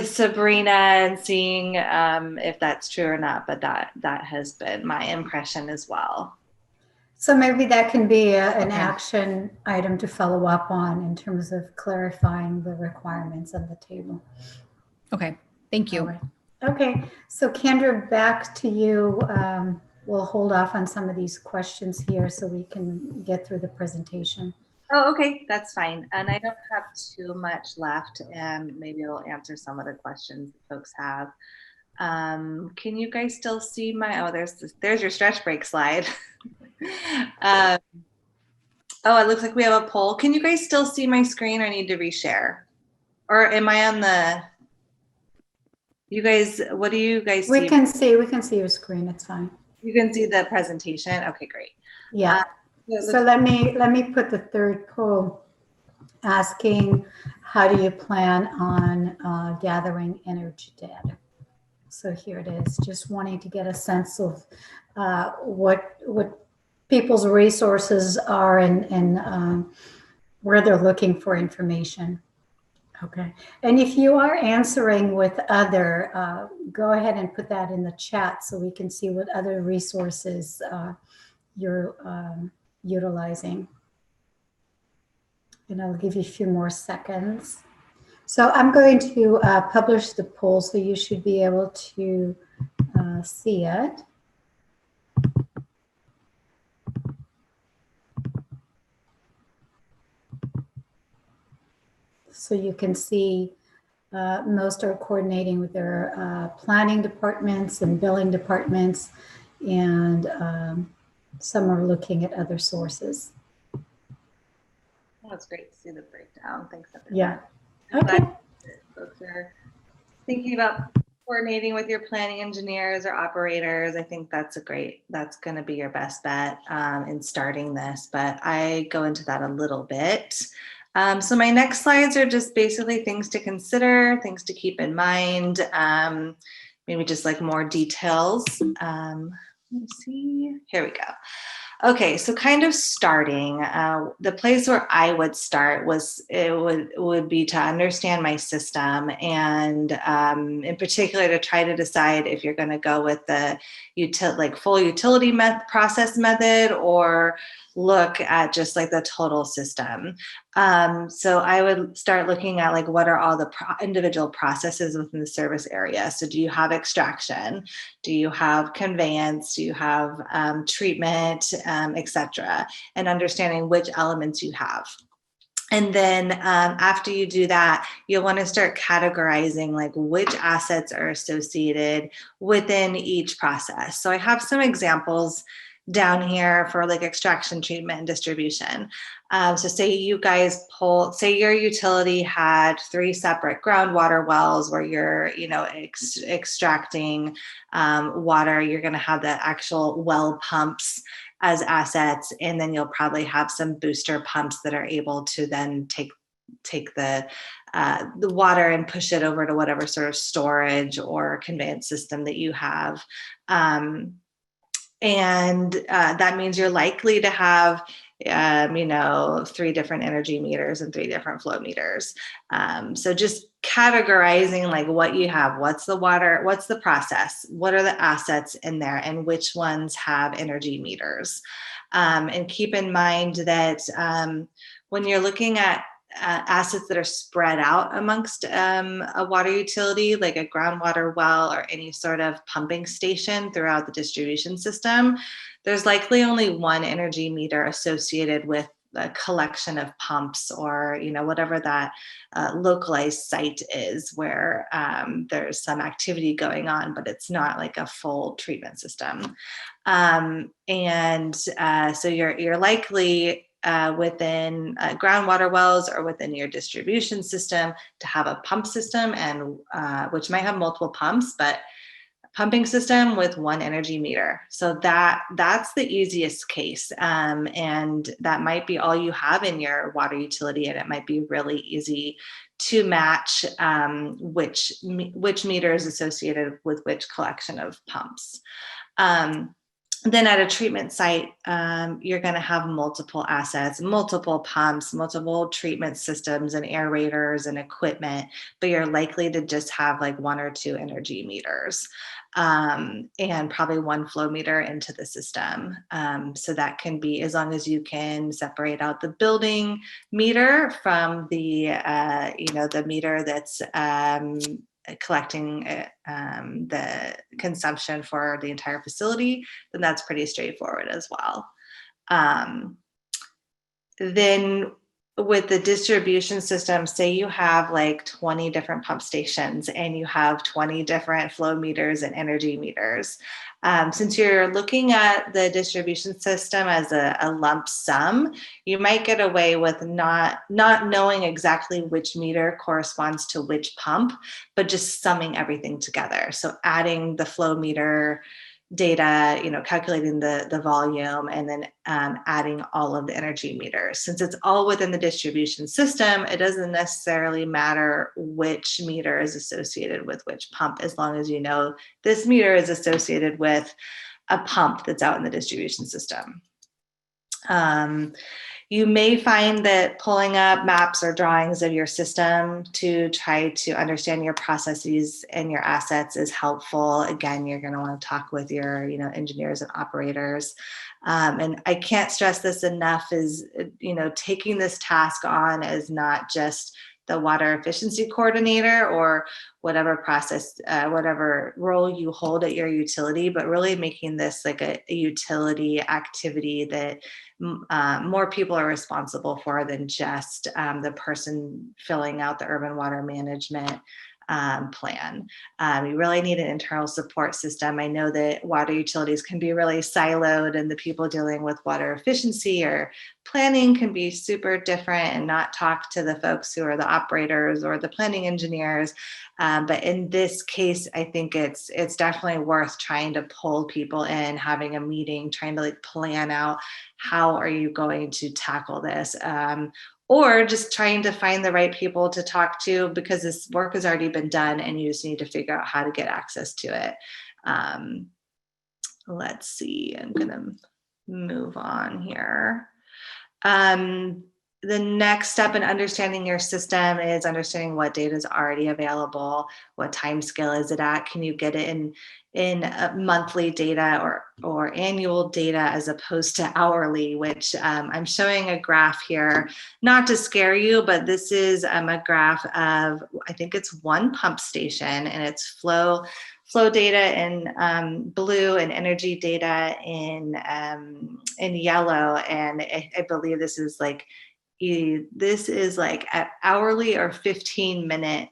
Sabrina and seeing if that's true or not, but that has been my impression as well. So maybe that can be an action item to follow up on in terms of clarifying the requirements of the table. Okay, thank you. All right. Okay, so Kendra, back to you. We'll hold off on some of these questions here so we can get through the presentation. Oh, okay, that's fine. And I don't have too much left, and maybe it'll answer some of the questions that folks have. Can you guys still see my, there's your stretch break slide. Oh, it looks like we have a poll. Can you guys still see my screen, or I need to reshare? Or am I on you guys, what do you guys see? We can see your screen, it's fine. You can see the presentation? Okay, great. Yeah. So let me put the third poll asking, how do you plan on gathering energy data? So here it is, just wanting to get a sense of what people's resources are and where they're looking for information. Okay, and if you are answering with other, go ahead and put that in the chat so we can see what other resources you're utilizing. And I'll give you a few more seconds. So I'm going to publish the poll, so you should be able to see it. So you can see most are coordinating with their planning departments and billing departments, and some are looking at other sources. Oh, it's great to see the breakdown. Thanks, everyone. Yeah. Okay. Okay. Folks are thinking about coordinating with your planning engineers or operators. I think that's going to be your best bet in starting this, but I go into that a little bit. So my next slides are just basically things to consider, things to keep in mind, maybe just like more details. Let me see, here we go. Okay, so kind of starting, the place where I would start would be to understand my system, and in particular to try to decide if you're going to go with the full utility process method, or look at just like the total system. So I would start looking at like, what are all the individual processes within the service area? So do you have extraction? Do you have conveyance? Do you have treatment, etc.? And understanding which elements you have. And then after you do that, you'll want to start categorizing like which assets are associated within each process. So I have some examples down here for like extraction, treatment, and distribution. So say you guys say your utility had 3 separate groundwater wells where you're, extracting water. You're going to have the actual well pumps as assets, and then you'll probably have some booster pumps that are able to then take the water and push it over to whatever sort of storage or conveyance system that you have. And that means you're likely to have 3 different energy meters and 3 different flow meters. So just categorizing like what you have, what's the water, what's the process, what are the assets in there, and which ones have energy meters. And keep in mind that when you're looking at assets that are spread out amongst a water utility, like a groundwater well or any sort of pumping station throughout the distribution system, there's likely only 1 energy meter associated with a collection of pumps or, whatever that localized site is where there's some activity going on, but it's not like a full treatment system. So you're likely within groundwater wells or within your distribution system to have a pump system, and which might have multiple pumps, but a pumping system with 1 energy meter. So that's the easiest case. And that might be all you have in your water utility, and it might be really easy to match which meter is associated with which collection of pumps. Then at a treatment site, you're going to have multiple assets, multiple pumps, multiple treatment systems and aerators and equipment, but you're likely to just have like 1 or 2 energy meters and probably 1 flow meter into the system. So that can be, as long as you can separate out the building meter from the, the meter that's collecting the consumption for the entire facility, then that's pretty straightforward as well. Then with the distribution system, say you have like 20 different pump stations and you have 20 different flow meters and energy meters. Since you're looking at the distribution system as a lump sum, you might get away with not knowing exactly which meter corresponds to which pump, but just summing everything together. So adding the flow meter data, calculating the volume, and then adding all of the energy meters. Since it's all within the distribution system, it doesn't necessarily matter which meter is associated with which pump, as long as you know this meter is associated with a pump that's out in the distribution system. You may find that pulling up maps or drawings of your system to try to understand your processes and your assets is helpful. Again, you're going to want to talk with your, engineers and operators. And I can't stress this enough, is, taking this task on as not just the water efficiency coordinator or whatever process, whatever role you hold at your utility, but really making this like a utility activity that more people are responsible for than just the person filling out the urban water management plan. You really need an internal support system. I know that water utilities can be really siloed, and the people dealing with water efficiency or planning can be super different and not talk to the folks who are the operators or the planning engineers. But in this case, I think it's definitely worth trying to pull people in, having a meeting, trying to like plan out how are you going to tackle this. Or just trying to find the right people to talk to, because this work has already been done and you just need to figure out how to get access to it. Let's see, I'm going to move on here. the next step in understanding your system is understanding what data is already available, what time scale is it at, can you get it in monthly data or annual data as opposed to hourly, which I'm showing a graph here, not to scare you, but this is a graph of, I think it's one pump station, and it's flow data in blue and energy data in yellow. And I believe this is like at hourly or 15-minute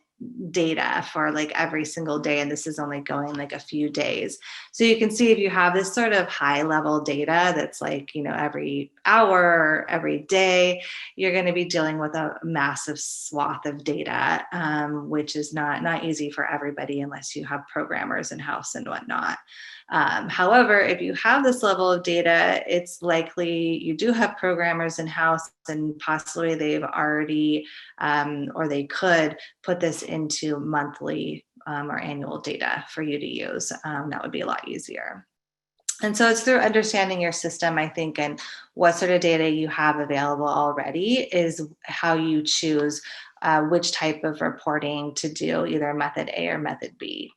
data for like every single day, and this is only going like a few days. So you can see if you have this sort of high level data that's like, you know, every hour, every day, you're going to be dealing with a massive swath of data, which is not easy for everybody unless you have programmers in house and whatnot. However, if you have this level of data, it's likely you do have programmers in house, and possibly they've already or they could put this into monthly or annual data for you to use. That would be a lot easier. And so it's through understanding your system, I think, and what sort of data you have available already is how you choose which type of reporting to do, either method A or method B.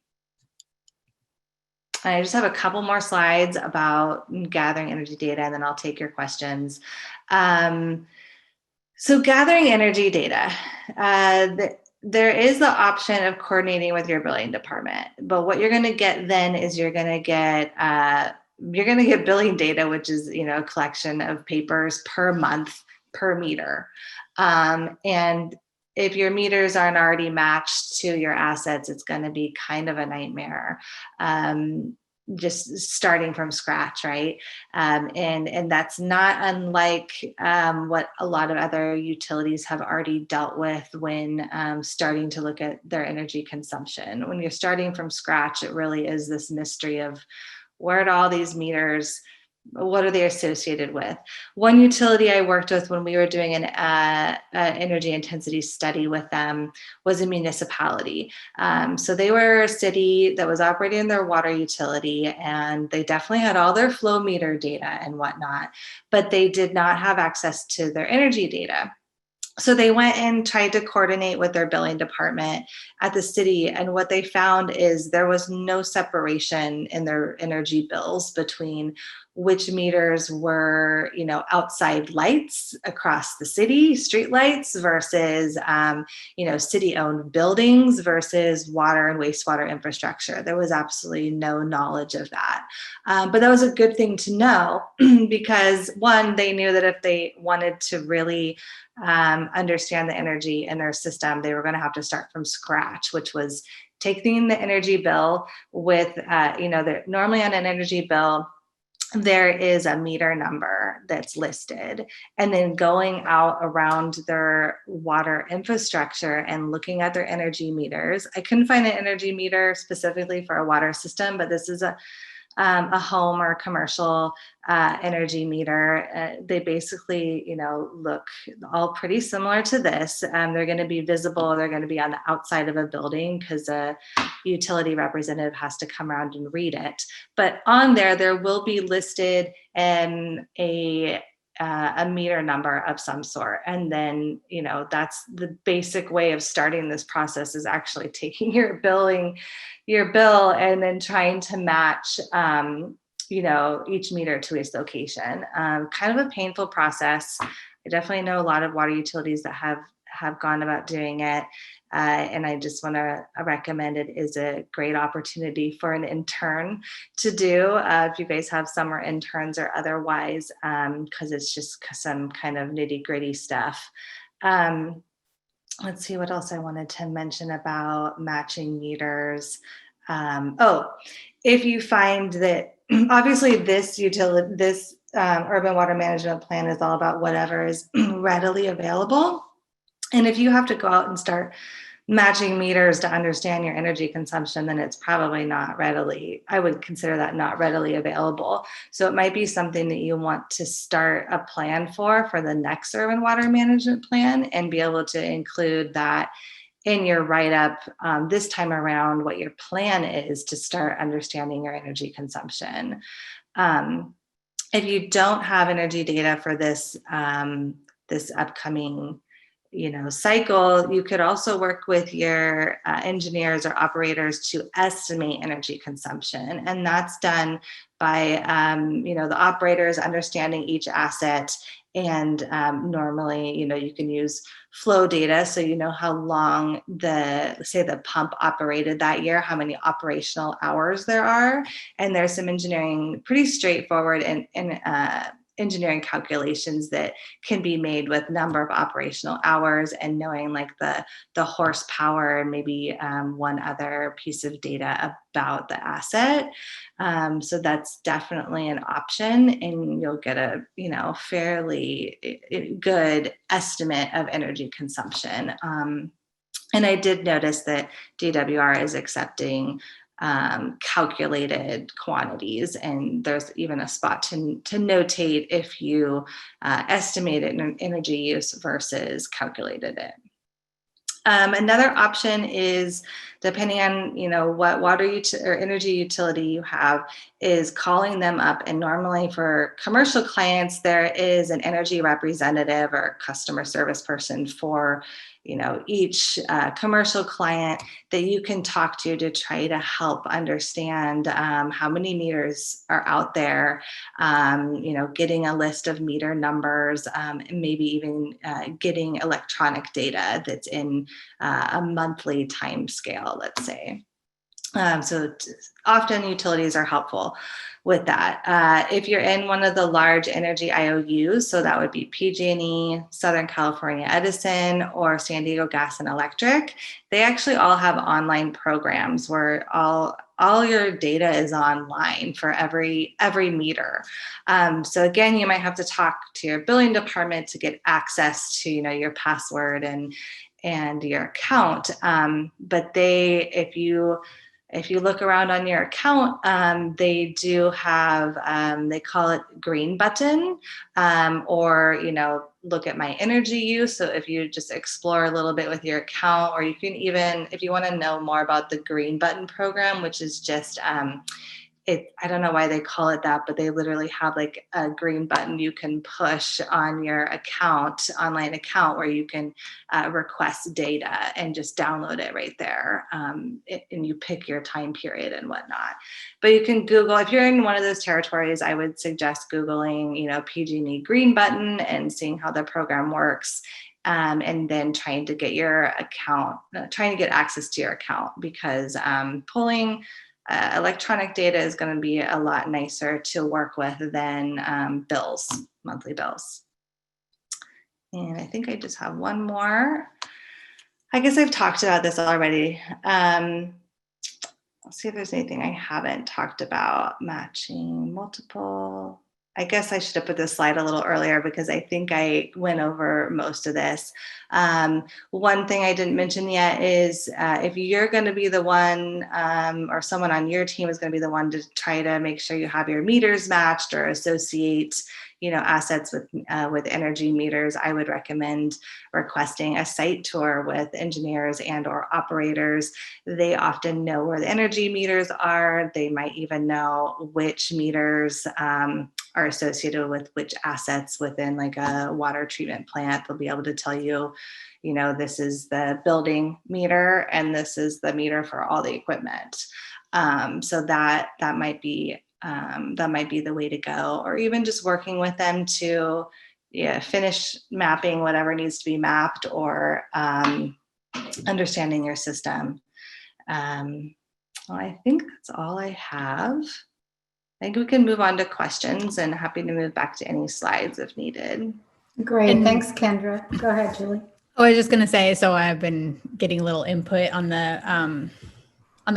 I just have a couple more slides about gathering energy data, and then I'll take your questions. So gathering energy data, there is the option of coordinating with your billing department, but what you're going to get then is you're going to get billing data, which is, you know, a collection of papers per month per meter. And if your meters aren't already matched to your assets, it's going to be kind of a nightmare. Just starting from scratch, right? And that's not unlike what a lot of other utilities have already dealt with when starting to look at their energy consumption. When you're starting from scratch, it really is this mystery of where do all these meters, what are they associated with? One utility I worked with when we were doing an energy intensity study with them was a municipality. So they were a city that was operating their water utility, and they definitely had all their flow meter data and whatnot, but they did not have access to their energy data. So they went and tried to coordinate with their billing department at the city. And what they found is there was no separation in their energy bills between which meters were, you know, outside lights across the city, street lights versus, you know, city-owned buildings versus water and wastewater infrastructure. There was absolutely no knowledge of that. But that was a good thing to know because, one, they knew that if they wanted to really understand the energy in their system, they were going to have to start from scratch, which was taking the energy bill with, you know, normally on an energy bill, there is a meter number that's listed, and then going out around their water infrastructure and looking at their energy meters. I couldn't find an energy meter specifically for a water system, but this is a home or commercial energy meter. They basically, you know, look all pretty similar to this. They're going to be visible. They're going to be on the outside of a building because a utility representative has to come around and read it. But on there will be listed a meter number of some sort. And then, you know, that's the basic way of starting this process, is actually taking your bill and then trying to match, you know, each meter to its location. Kind of a painful process. I definitely know a lot of water utilities that have gone about doing it. And I just want to recommend it is a great opportunity for an intern to do if you guys have summer interns or otherwise, because it's just some kind of nitty gritty stuff. Let's see what else I wanted to mention about matching meters. If you find that obviously this urban water management plan is all about whatever is readily available. And if you have to go out and start matching meters to understand your energy consumption, then it's probably not readily, I would consider that not readily available. So it might be something that you want to start a plan for the next urban water management plan and be able to include that in your write-up this time around, what your plan is to start understanding your energy consumption. If you don't have energy data for this this upcoming cycle. You could also work with your engineers or operators to estimate energy consumption. And that's done by, the operators understanding each asset. And normally, you can use flow data. So you know how long the pump operated that year, how many operational hours there are. And there's some engineering, pretty straightforward and engineering calculations that can be made with number of operational hours and knowing like the horsepower and maybe one other piece of data about the asset. So that's definitely an option, and you'll get a fairly good estimate of energy consumption. And I did notice that DWR is accepting calculated quantities, and there's even a spot to notate if you estimated energy use versus calculated it. Another option is, depending on what water or energy utility you have, is calling them up. And normally for commercial clients, there is an energy representative or customer service person for each commercial client that you can talk to try to help understand how many meters are out there, getting a list of meter numbers, and maybe even getting electronic data that's in a monthly time scale, let's say. So often utilities are helpful with that. If you're in one of the large energy IOUs, so that would be PG&E, Southern California Edison, or San Diego Gas and Electric, they actually all have online programs where all your data is online for every meter. So again, you might have to talk to your billing department to get access to your password and your account. But if you look around on your account, they do have, they call it green button, or, look at my energy use. So if you just explore a little bit with your account, or you can even, if you want to know more about the green button program, which is just, I don't know why they call it that, but they literally have like a green button you can push on your online account, where you can request data and just download it right there. And you pick your time period and whatnot. But you can Google, if you're in one of those territories, I would suggest Googling, PG&E green button and seeing how the program works. And then trying to get access to your account, because pulling electronic data is going to be a lot nicer to work with than monthly bills. And I think I just have one more. I guess I've talked about this already. Let's see if there's anything I haven't talked about. Matching multiple. I guess I should have put this slide a little earlier, because I think I went over most of this. One thing I didn't mention yet is if you're going to be the one, or someone on your team is going to be the one to try to make sure you have your meters matched or associate assets with energy meters, I would recommend requesting a site tour with engineers and or operators. They often know where the energy meters are. They might even know which meters are associated with which assets within like a water treatment plant. They'll be able to tell you, this is the building meter and this is the meter for all the equipment. So that might be the way to go, or even just working with them to finish mapping whatever needs to be mapped, or understanding your system. Well, I think that's all I have. I think we can move on to questions, and happy to move back to any slides if needed. Great. Thanks, Kendra. Go ahead, Julie. Oh, I was just going to say, so I've been getting a little input on the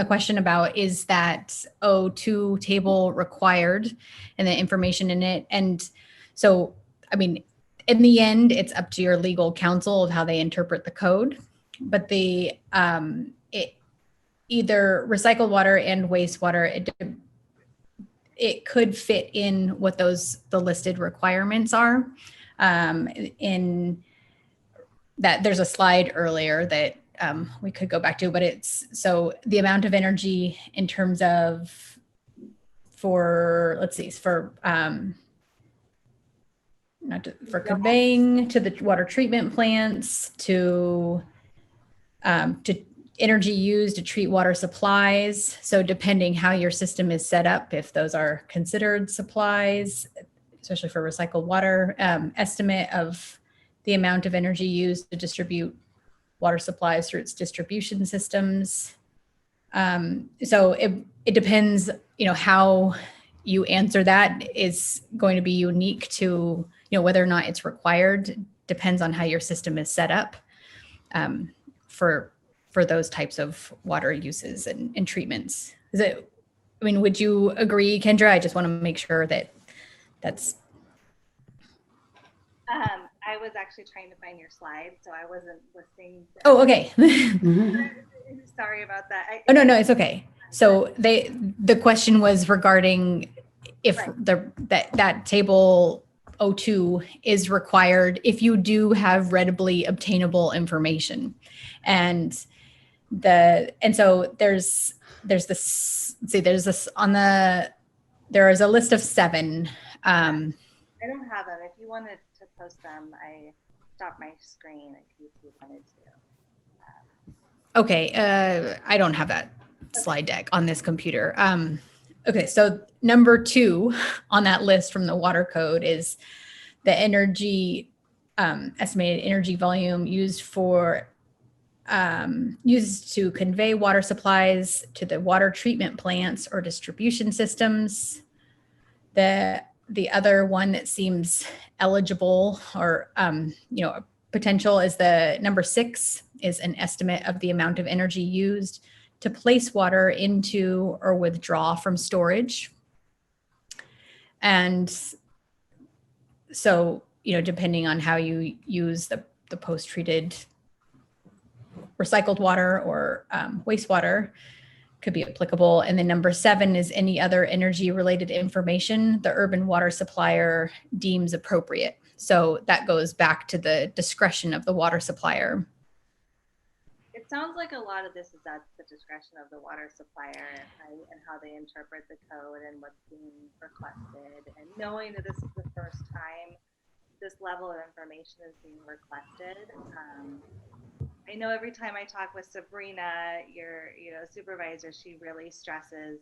question about, is that O2 table required and the information in it? And so, I mean, in the end, it's up to your legal counsel of how they interpret the code, but either recycled water and wastewater, it could fit in what the listed requirements are. In that, there's a slide earlier that we could go back to, but it's, so the amount of energy in terms of, for for conveying to the water treatment plants, to energy used to treat water supplies. So depending how your system is set up, if those are considered supplies, especially for recycled water, estimate of the amount of energy used to distribute water supplies through its distribution systems. So it depends, how you answer that is going to be unique to, whether or not it's required. Depends on how your system is set up for those types of water uses and treatments. Would you agree, Kendra? I just want to make sure that's. I was actually trying to find your slide, so I wasn't listening. Oh, okay. Sorry about that. No, it's okay. So the question was regarding if that table 02 is required if you do have readily obtainable information, and so there's this. Let's see, there is a list of 7. I don't have them. If you wanted to post them, I stopped my screen in case you wanted to. Okay, I don't have that slide deck on this computer. Okay, so number 2 on that list from the water code is the energy, estimated energy volume used to convey water supplies to the water treatment plants or distribution systems. The other one that seems eligible or potential is the number 6 is an estimate of the amount of energy used to place water into or withdraw from storage. And so, depending on how you use the post-treated recycled water or wastewater could be applicable. And then number 7 is any other energy related information the urban water supplier deems appropriate. So that goes back to the discretion of the water supplier. It sounds like a lot of this is at the discretion of the water supplier and how they interpret the code and what's being requested. And knowing that this is the first time this level of information is being requested. I know every time I talk with Sabrina, your supervisor, she really stresses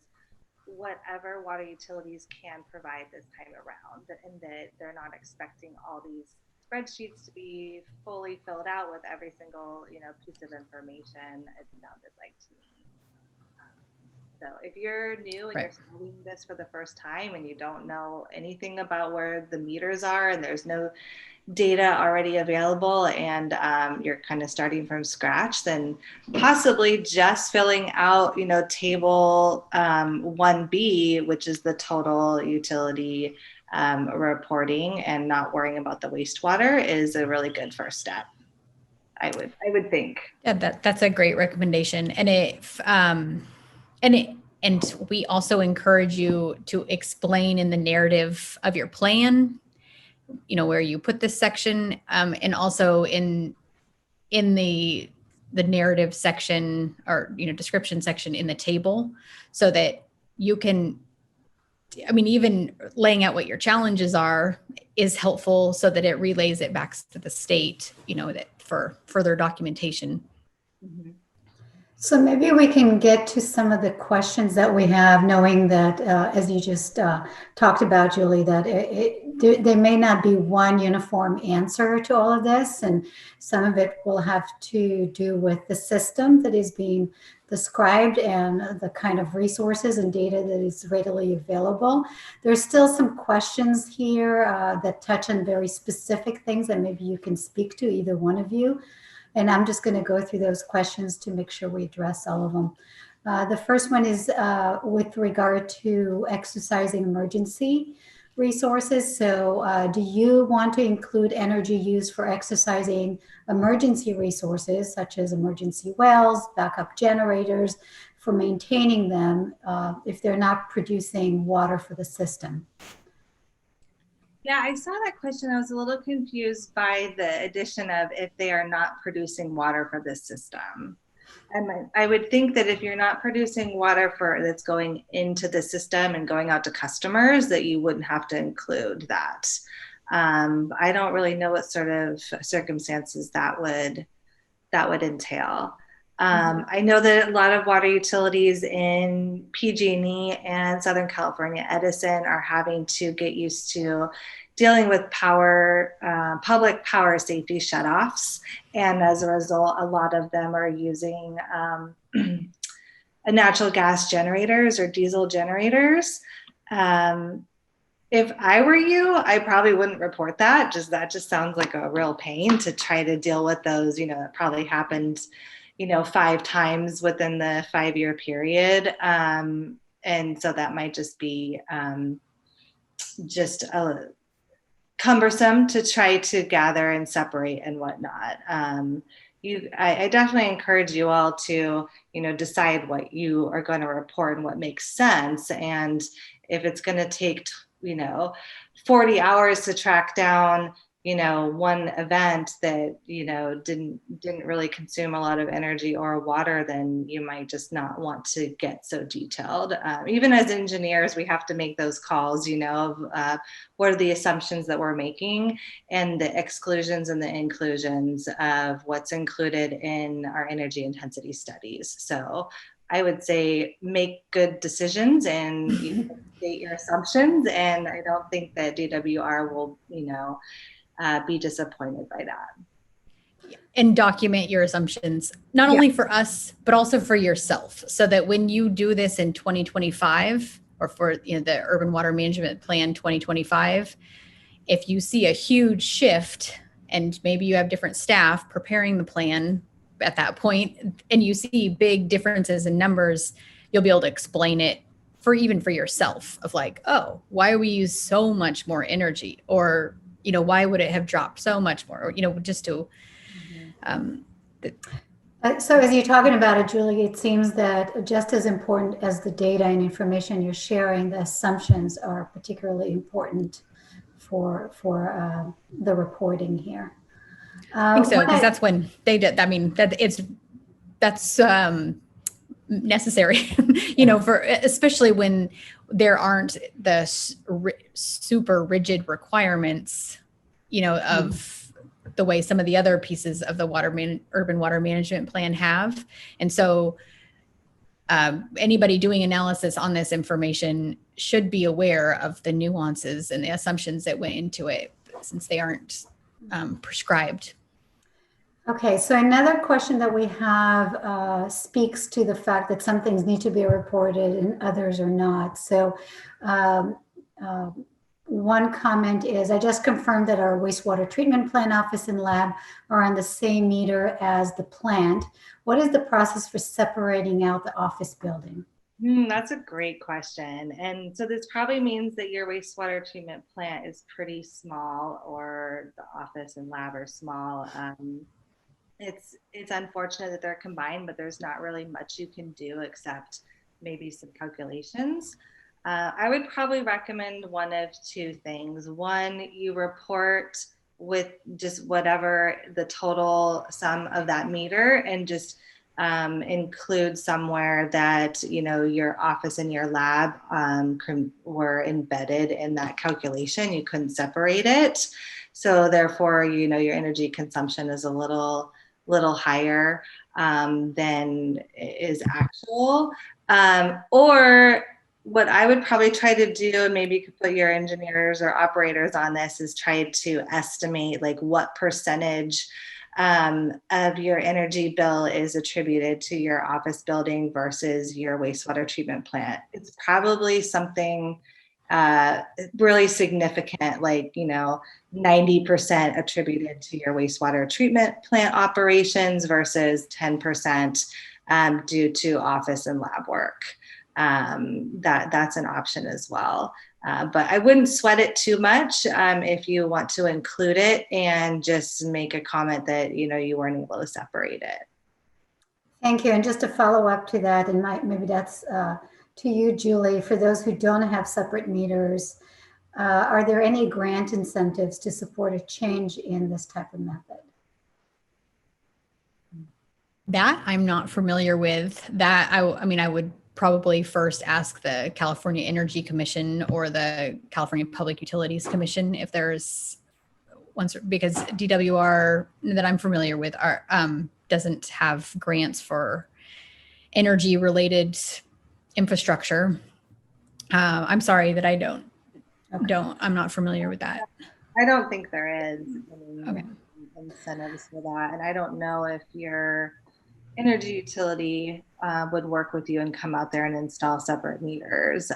whatever water utilities can provide this time around, and that they're not expecting all these spreadsheets to be fully filled out with every single piece of information, it sounded like to me. So if you're new and Right. you're studying this for the first time and you don't know anything about where the meters are and there's no data already available, and you're kind of starting from scratch, then possibly just filling out table 1B, which is the total utility reporting, and not worrying about the wastewater is a really good first step. I would think. Yeah, that's a great recommendation. And we also encourage you to explain in the narrative of your plan, where you put this section, and also in the narrative section or description section in the table, so that you can, even laying out what your challenges are is helpful, so that it relays it back to the state, that for further documentation. Mm-hmm. So maybe we can get to some of the questions that we have, knowing that, as you just talked about, Julie, that there may not be one uniform answer to all of this, and some of it will have to do with the system that is being described and the kind of resources and data that is readily available. There's still some questions here that touch on very specific things that maybe you can speak to, either one of you. And I'm just going to go through those questions to make sure we address all of them. The first one is with regard to exercising emergency resources. So do you want to include energy used for exercising emergency resources, such as emergency wells, backup generators, for maintaining them if they're not producing water for the system? Yeah, I saw that question. I was a little confused by the addition of if they are not producing water for this system. And I would think that if you're not producing water that's going into the system and going out to customers, that you wouldn't have to include that. I don't really know what sort of circumstances that would entail. I know that a lot of water utilities in PG&E and Southern California Edison are having to get used to dealing with public power safety shutoffs. And as a result, a lot of them are using natural gas generators or diesel generators. If I were you, I probably wouldn't report that. That just sounds like a real pain to try to deal with those. It probably happened, 5 times within the 5-year period. And so that might just be just cumbersome to try to gather and separate and whatnot. I definitely encourage you all to, decide what you are going to report and what makes sense. And if it's going to take 40 hours to track down, one event that, didn't really consume a lot of energy or water, then you might just not want to get so detailed. Even as engineers, we have to make those calls, of what are the assumptions that we're making and the exclusions and the inclusions of what's included in our energy intensity studies. So I would say make good decisions and state your assumptions. And I don't think that DWR will, be disappointed by that. And document your assumptions, not only for us, but also for yourself, so that when you do this in 2025 or for the Urban Water Management Plan 2025, if you see a huge shift and maybe you have different staff preparing the plan at that point and you see big differences in numbers, you'll be able to explain it for yourself of like, oh, why we use so much more energy, or why would it have dropped so much more, or just to so as you're talking about it, Julie, it seems that just as important as the data and information you're sharing, the assumptions are particularly important for the reporting here. I think so, because that's when they did. I mean, that's necessary, for especially when there aren't the super rigid requirements, of the way some of the other pieces of the urban water management plan have. And so anybody doing analysis on this information should be aware of the nuances and the assumptions that went into it, since they aren't prescribed. Okay, so another question that we have speaks to the fact that some things need to be reported and others are not. So one comment is, I just confirmed that our wastewater treatment plant office and lab are on the same meter as the plant. What is the process for separating out the office building? That's a great question. And so this probably means that your wastewater treatment plant is pretty small, or the office and lab are small. It's unfortunate that they're combined, but there's not really much you can do except maybe some calculations. I would probably recommend one of 2 things. One, you report with just whatever the total sum of that meter, and just include somewhere that your office and your lab were embedded in that calculation. You couldn't separate it, so therefore your energy consumption is a little higher than is actual. Or what I would probably try to do, and maybe you could put your engineers or operators on this, is try to estimate like what percentage of your energy bill is attributed to your office building versus your wastewater treatment plant. It's probably something really significant, like 90% attributed to your wastewater treatment plant operations versus 10% due to office and lab work. That's an option as well. But I wouldn't sweat it too much if you want to include it, and just make a comment that you weren't able to separate it. Thank you. And just to follow up to that, and maybe that's to you, Julie, for those who don't have separate meters, are there any grant incentives to support a change in this type of method? That I'm not familiar with. That I would probably first ask the California Energy Commission or the California Public Utilities Commission if there's once, because DWR that I'm familiar with are doesn't have grants for energy related infrastructure. I'm sorry that I I'm not familiar with that. I don't think there is any Okay. incentives for that. And I don't know if your energy utility would work with you and come out there and install separate meters.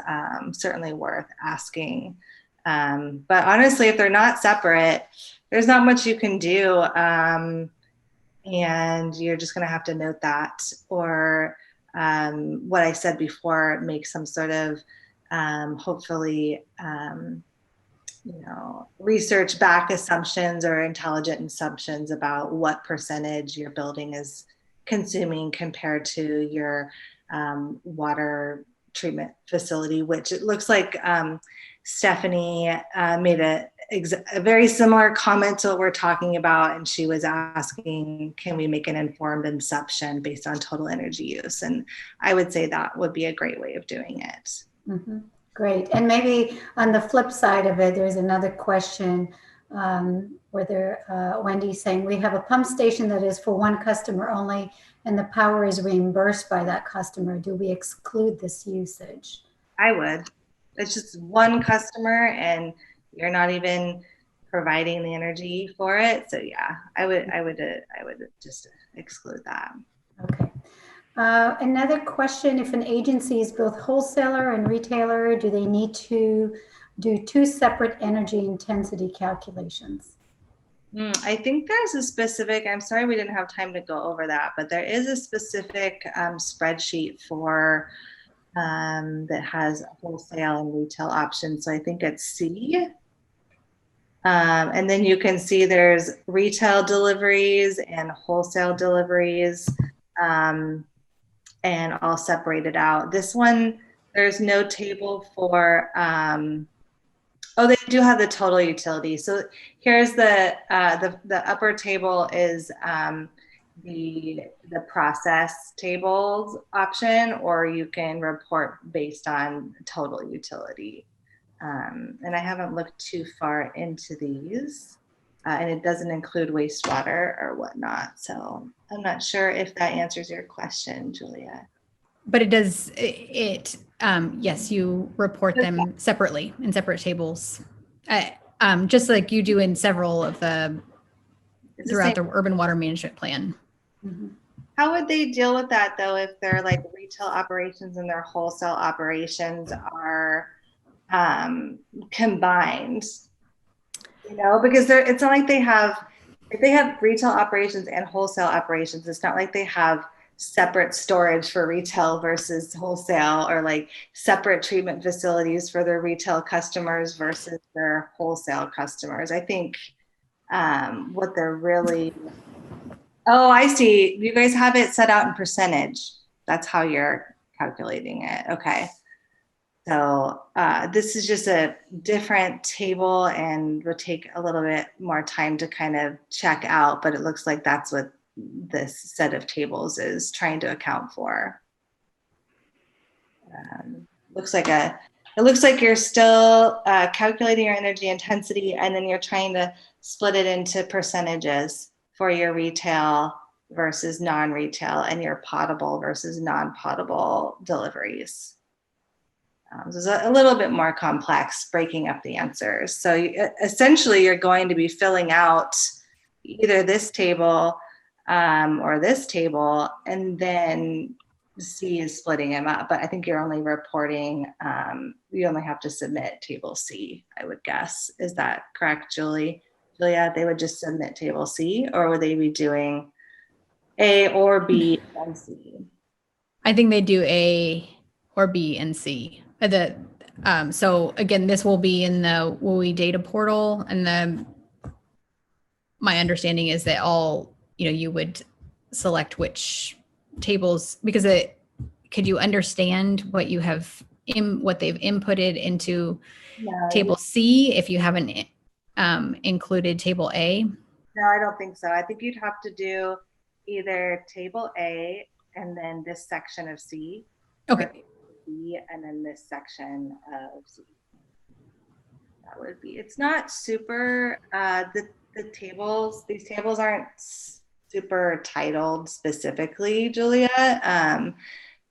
Certainly worth asking. But honestly, if they're not separate, there's not much you can do. And you're just going to have to note that, or what I said before, make some sort of hopefully research back assumptions or intelligent assumptions about what percentage your building is consuming compared to your water treatment facility, which it looks like Stephanie made a very similar comment to what we're talking about. And she was asking, can we make an informed assumption based on total energy use? And I would say that would be a great way of doing it. Mm-hmm. Great. And maybe on the flip side of it, there's another question where Wendy's saying, we have a pump station that is for one customer only, and the power is reimbursed by that customer. Do we exclude this usage? I would. It's just one customer and you're not even providing the energy for it. So yeah, I would just exclude that. Okay. Another question, if an agency is both wholesaler and retailer, do they need to do two separate energy intensity calculations? I think there's a specific, I'm sorry we didn't have time to go over that, but there is a specific spreadsheet for that has wholesale and retail options. So I think it's C. And then you can see there's retail deliveries and wholesale deliveries, and all separated out. This one, there's no table for, oh, they do have the total utility. So here's the upper table is the process tables option, or you can report based on total utility. And I haven't looked too far into these, and it doesn't include wastewater or whatnot. So I'm not sure if that answers your question, Julia. But it does, yes, you report them separately in separate tables, just like you do in several of throughout the urban water management plan. Mm-hmm. How would they deal with that though, if their like retail operations and their wholesale operations are combined? Because it's not like if they have retail operations and wholesale operations, it's not like they have separate storage for retail versus wholesale, or like separate treatment facilities for their retail customers versus their wholesale customers. I think what they're really, oh, I see. You guys have it set out in percentage. That's how you're calculating it. Okay. So this is just a different table and would take a little bit more time to kind of check out, but it looks like that's what this set of tables is trying to account for. It looks like you're still calculating your energy intensity, and then you're trying to split it into percentages for your retail versus non-retail and your potable versus non-potable deliveries. So it's a little bit more complex breaking up the answers. So essentially you're going to be filling out either this table or this table, and then C is splitting them up. But I think you're only reporting, you only have to submit table C, I would guess. Is that correct, Julia? They would just submit table C, or would they be doing A or B and C? I think they do A or B and C. So again, this will be in the WUI data portal, and my understanding is that you would select which tables, because could you understand what you have what they've inputted into table C if you haven't included table A? No, I don't think so. I think you'd have to do either table A and then this section of C. Okay. B and then this section of C. That would be, it's not super, these tables aren't super titled specifically, Julia,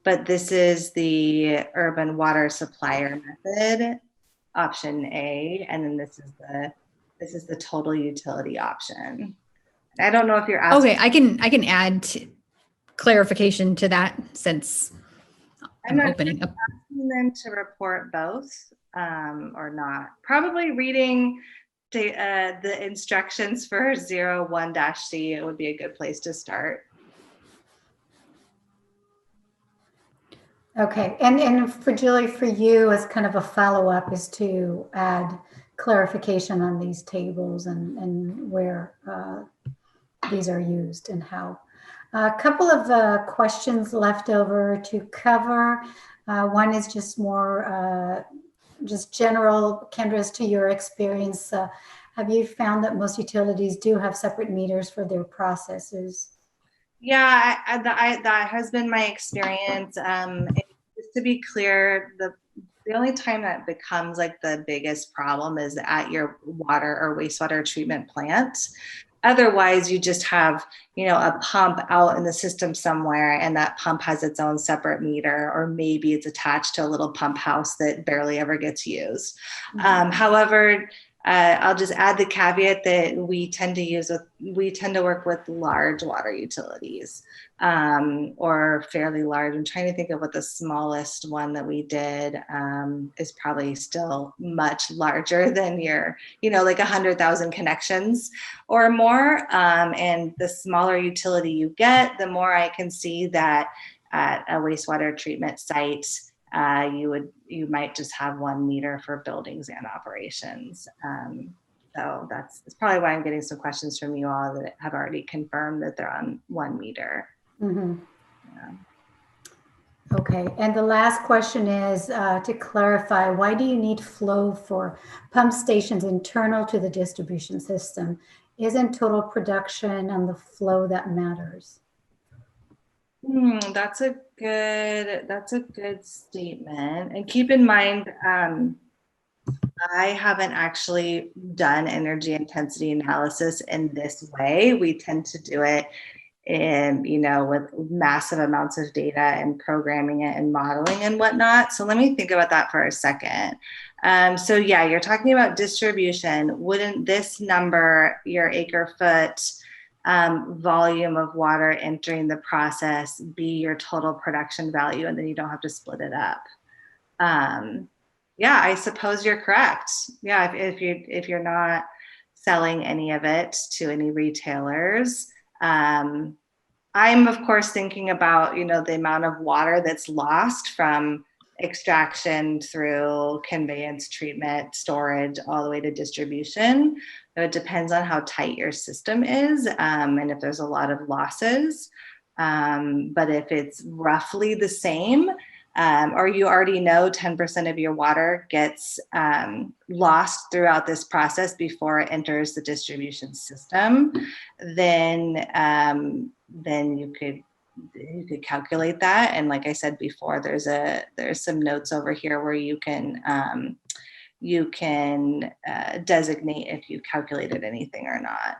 but this is the urban water supplier method, option A, and then this is the total utility option. I don't know if you're asking. Okay, I can add clarification to that since I'm I'm not opening up. asking them to report both or not. Probably reading the instructions for 01-C, it would be a good place to start. Okay, and for Julie, for you as kind of a follow-up is to add clarification on these tables and where these are used and how. A couple of questions left over to cover. One is just more just general, Kendra, as to your experience. Have you found that most utilities do have separate meters for their processes? Yeah, that has been my experience. Just to be clear, the only time that becomes like the biggest problem is at your water or wastewater treatment plant. Otherwise, you just have, a pump out in the system somewhere, and that pump has its own separate meter, or maybe it's attached to a little pump house that barely ever gets used. However, I'll just add the caveat that we tend to work with large water utilities, or fairly large. I'm trying to think of what the smallest one that we did is probably still much larger than your, like 100,000 connections or more. And the smaller utility you get, the more I can see that at a wastewater treatment site, you might just have one meter for buildings and operations. So that's probably why I'm getting some questions from you all that have already confirmed that they're on 1 meter. Mm-hmm. Yeah. Okay, and the last question is to clarify, why do you need flow for pump stations internal to the distribution system? Isn't total production and the flow that matters? That's a good statement. And keep in mind, I haven't actually done energy intensity analysis in this way. We tend to do it in, with massive amounts of data and programming it and modeling and whatnot. So let me think about that for a second. So yeah, you're talking about distribution. Wouldn't this number, your acre foot volume of water entering the process, be your total production value, and then you don't have to split it up? Yeah, I suppose you're correct. Yeah, if you're not selling any of it to any retailers, I'm of course thinking about the amount of water that's lost from extraction through conveyance, treatment, storage, all the way to distribution. So it depends on how tight your system is, and if there's a lot of losses. But if it's roughly the same, or you already know 10% of your water gets lost throughout this process before it enters the distribution system, then you could calculate that. And like I said before, there's some notes over here where you can designate if you calculated anything or not.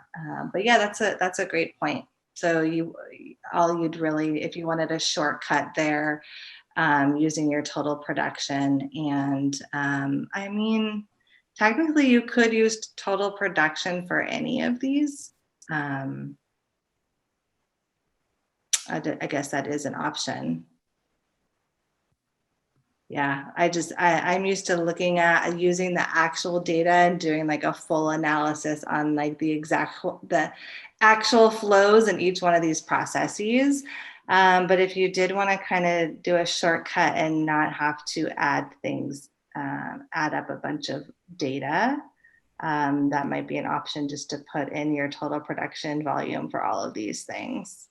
But yeah, that's a great point. So if you wanted a shortcut there, using your total production, and I mean, technically you could use total production for any of these. I guess that is an option. Yeah, I'm used to looking at using the actual data and doing like a full analysis on like the actual flows in each one of these processes. But if you did want to kind of do a shortcut and not have to add up a bunch of data, that might be an option, just to put in your total production volume for all of these things.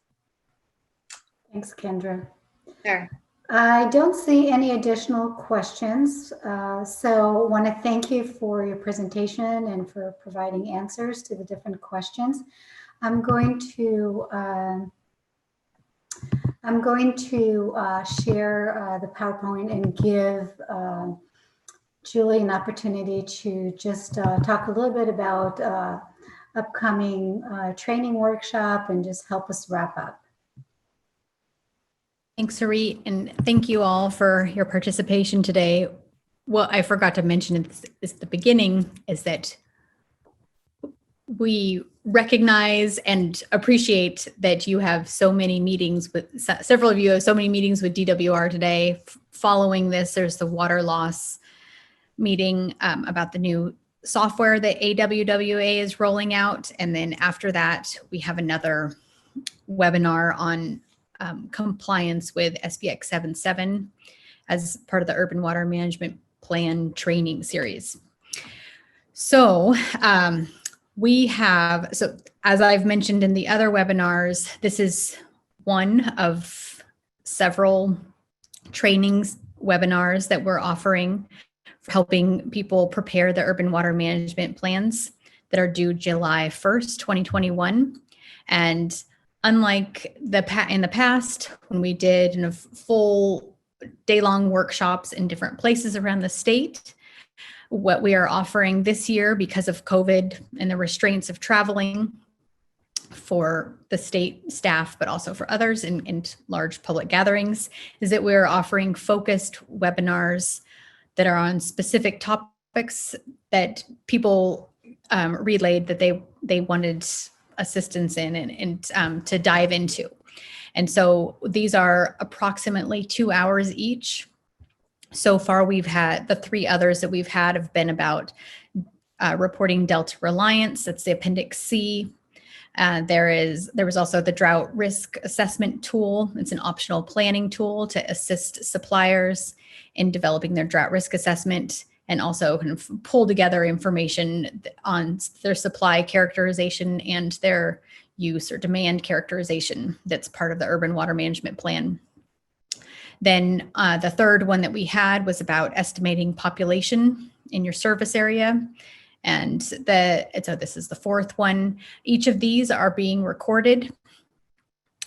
Thanks, Kendra. Sure. I don't see any additional questions. So I want to thank you for your presentation and for providing answers to the different questions. I'm going to share the PowerPoint and give Julie an opportunity to just talk a little bit about upcoming training workshop and just help us wrap up. Thanks, Sarit, and thank you all for your participation today. What I forgot to mention at the beginning is that we recognize and appreciate that you have so many meetings with, several of you have so many meetings with DWR today. Following this, there's the water loss meeting about the new software that AWWA is rolling out. And then after that, we have another webinar on compliance with SBX 77 as part of the Urban Water Management Plan training series. So so as I've mentioned in the other webinars, this is one of several trainings webinars that we're offering for helping people prepare the urban water management plans that are due July 1st, 2021. And unlike in the past, when we did full day-long workshops in different places around the state, what we are offering this year, because of COVID and the restraints of traveling for the state staff, but also for others in large public gatherings, is that we're offering focused webinars that are on specific topics that people relayed that they wanted assistance in and to dive into. And so these are approximately 2 hours each. So far, we've had the 3 others that we've had have been about reporting Delta Reliance. That's the Appendix C. There was also the drought risk assessment tool. It's an optional planning tool to assist suppliers in developing their drought risk assessment and also kind of pull together information on their supply characterization and their use or demand characterization that's part of the urban water management plan. Then the third one that we had was about estimating population in your service area. And so this is the fourth one. Each of these are being recorded.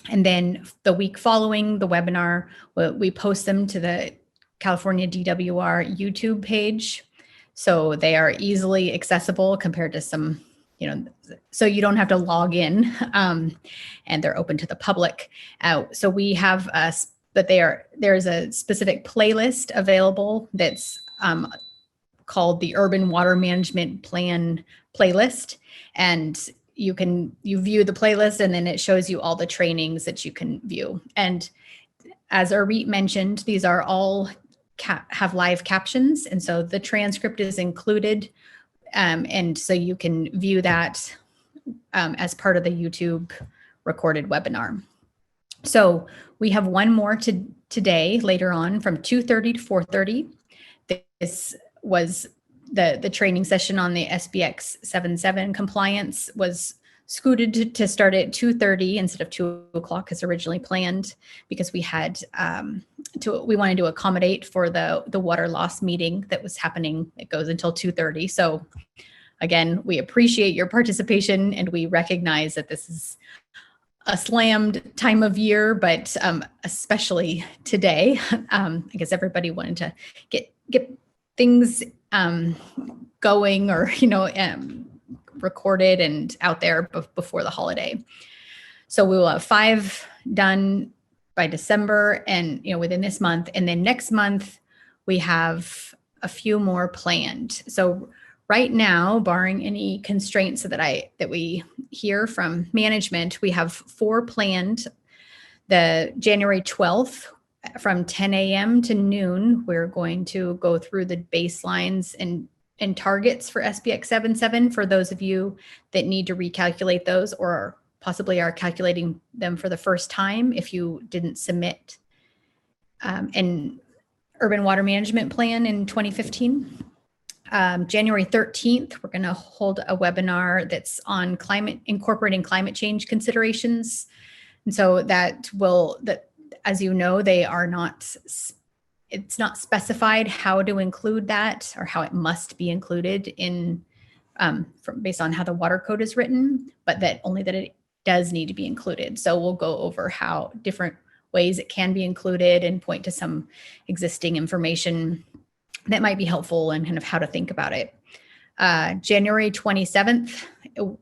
And then the week following the webinar, we post them to the California DWR YouTube page. So they are easily accessible compared to some, so you don't have to log in and they're open to the public. So we have there's a specific playlist available that's called the Urban Water Management Plan playlist. And you view the playlist and then it shows you all the trainings that you can view. And as Arit mentioned, these are all have live captions. And so the transcript is included. And so you can view that as part of the YouTube recorded webinar. So we have one more today later on from 2:30 to 4:30. This was the training session on the SBX 77 compliance was scooted to start at 2:30 instead of 2 o'clock as originally planned, because we had we wanted to accommodate for the water loss meeting that was happening. It goes until 2:30. So again, we appreciate your participation and we recognize that this is a slammed time of year, but especially today, I guess everybody wanted to get things going or, recorded and out there before the holiday. So we will have 5 done by December and, within this month. And then next month, we have a few more planned. So right now, barring any constraints that we hear from management, we have 4 planned. The January 12th from 10 a.m. to noon, we're going to go through the baselines and targets for SBX 77 for those of you that need to recalculate those or possibly are calculating them for the first time if you didn't submit an urban water management plan in 2015. January 13th, we're going to hold a webinar that's on incorporating climate change considerations. And so as you know, it's not specified how to include that or how it must be included based on how the water code is written, but that it does need to be included. So we'll go over how different ways it can be included and point to some existing information that might be helpful and kind of how to think about it. January 27th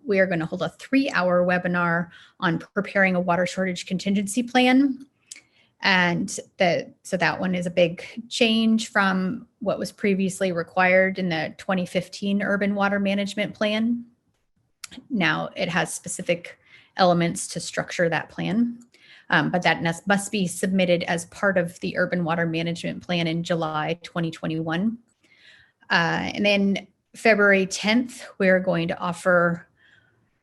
we are going to hold a 3-hour webinar on preparing a water shortage contingency plan. And so that one is a big change from what was previously required in the 2015 Urban Water Management Plan. Now it has specific elements to structure that plan, but that must be submitted as part of the Urban Water Management Plan in July 2021. And then February 10th, we're going to offer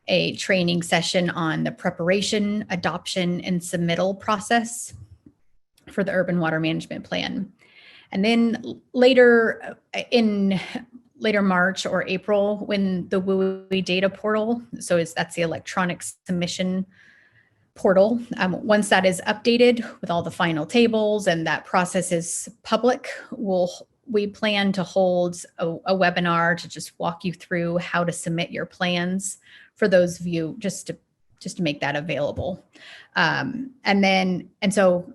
a training session on the preparation, adoption, and submittal process for the Urban Water Management Plan. And then later March or April, when the WUI data portal, that's the electronic submission portal, once that is updated with all the final tables and that process is public, we plan to hold a webinar to just walk you through how to submit your plans for those of you, just to make that available. And so,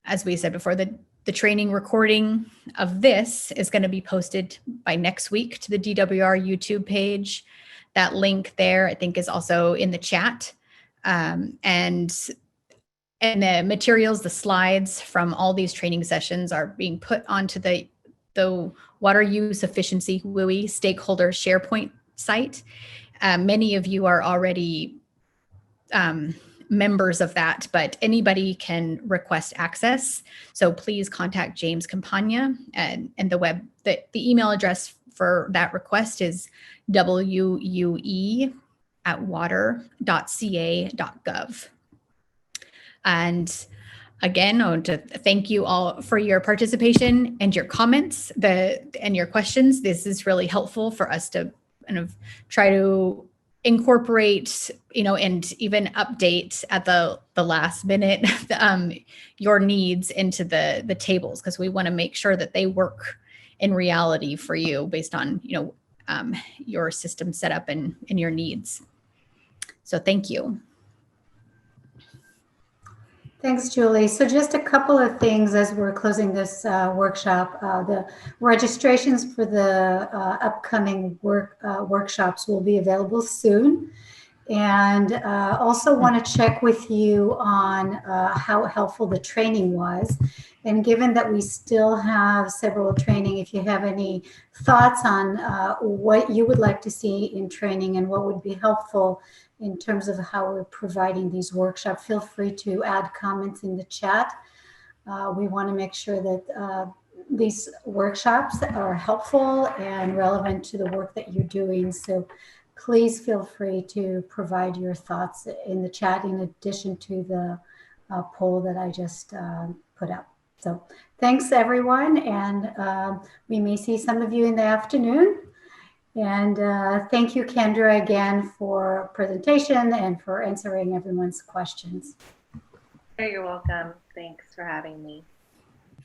as we said before, the training recording of this is going to be posted by next week to the DWR YouTube page. That link there, I think, is also in the chat. And the materials, the slides from all these training sessions are being put onto the Water Use Efficiency WUI stakeholder SharePoint site. Many of you are already members of that, but anybody can request access. So please contact James Campagna, and the email address for that request is wue@water.ca.gov. And again, I want to thank you all for your participation and your comments and your questions. This is really helpful for us to kind of try to incorporate, and even update at the last minute your needs into the tables, because we want to make sure that they work in reality for you based on your system setup and your needs. So thank you. Thanks, Julie. So just a couple of things as we're closing this workshop. The registrations for the upcoming workshops will be available soon. And also want to check with you on how helpful the training was. And given that we still have several training, if you have any thoughts on what you would like to see in training and what would be helpful in terms of how we're providing these workshops, feel free to add comments in the chat. We want to make sure that these workshops are helpful and relevant to the work that you're doing. So please feel free to provide your thoughts in the chat in addition to the poll that I just put up. So thanks, everyone. And we may see some of you in the afternoon. And thank you, Kendra, again for presentation and for answering everyone's questions. You're welcome. Thanks for having me.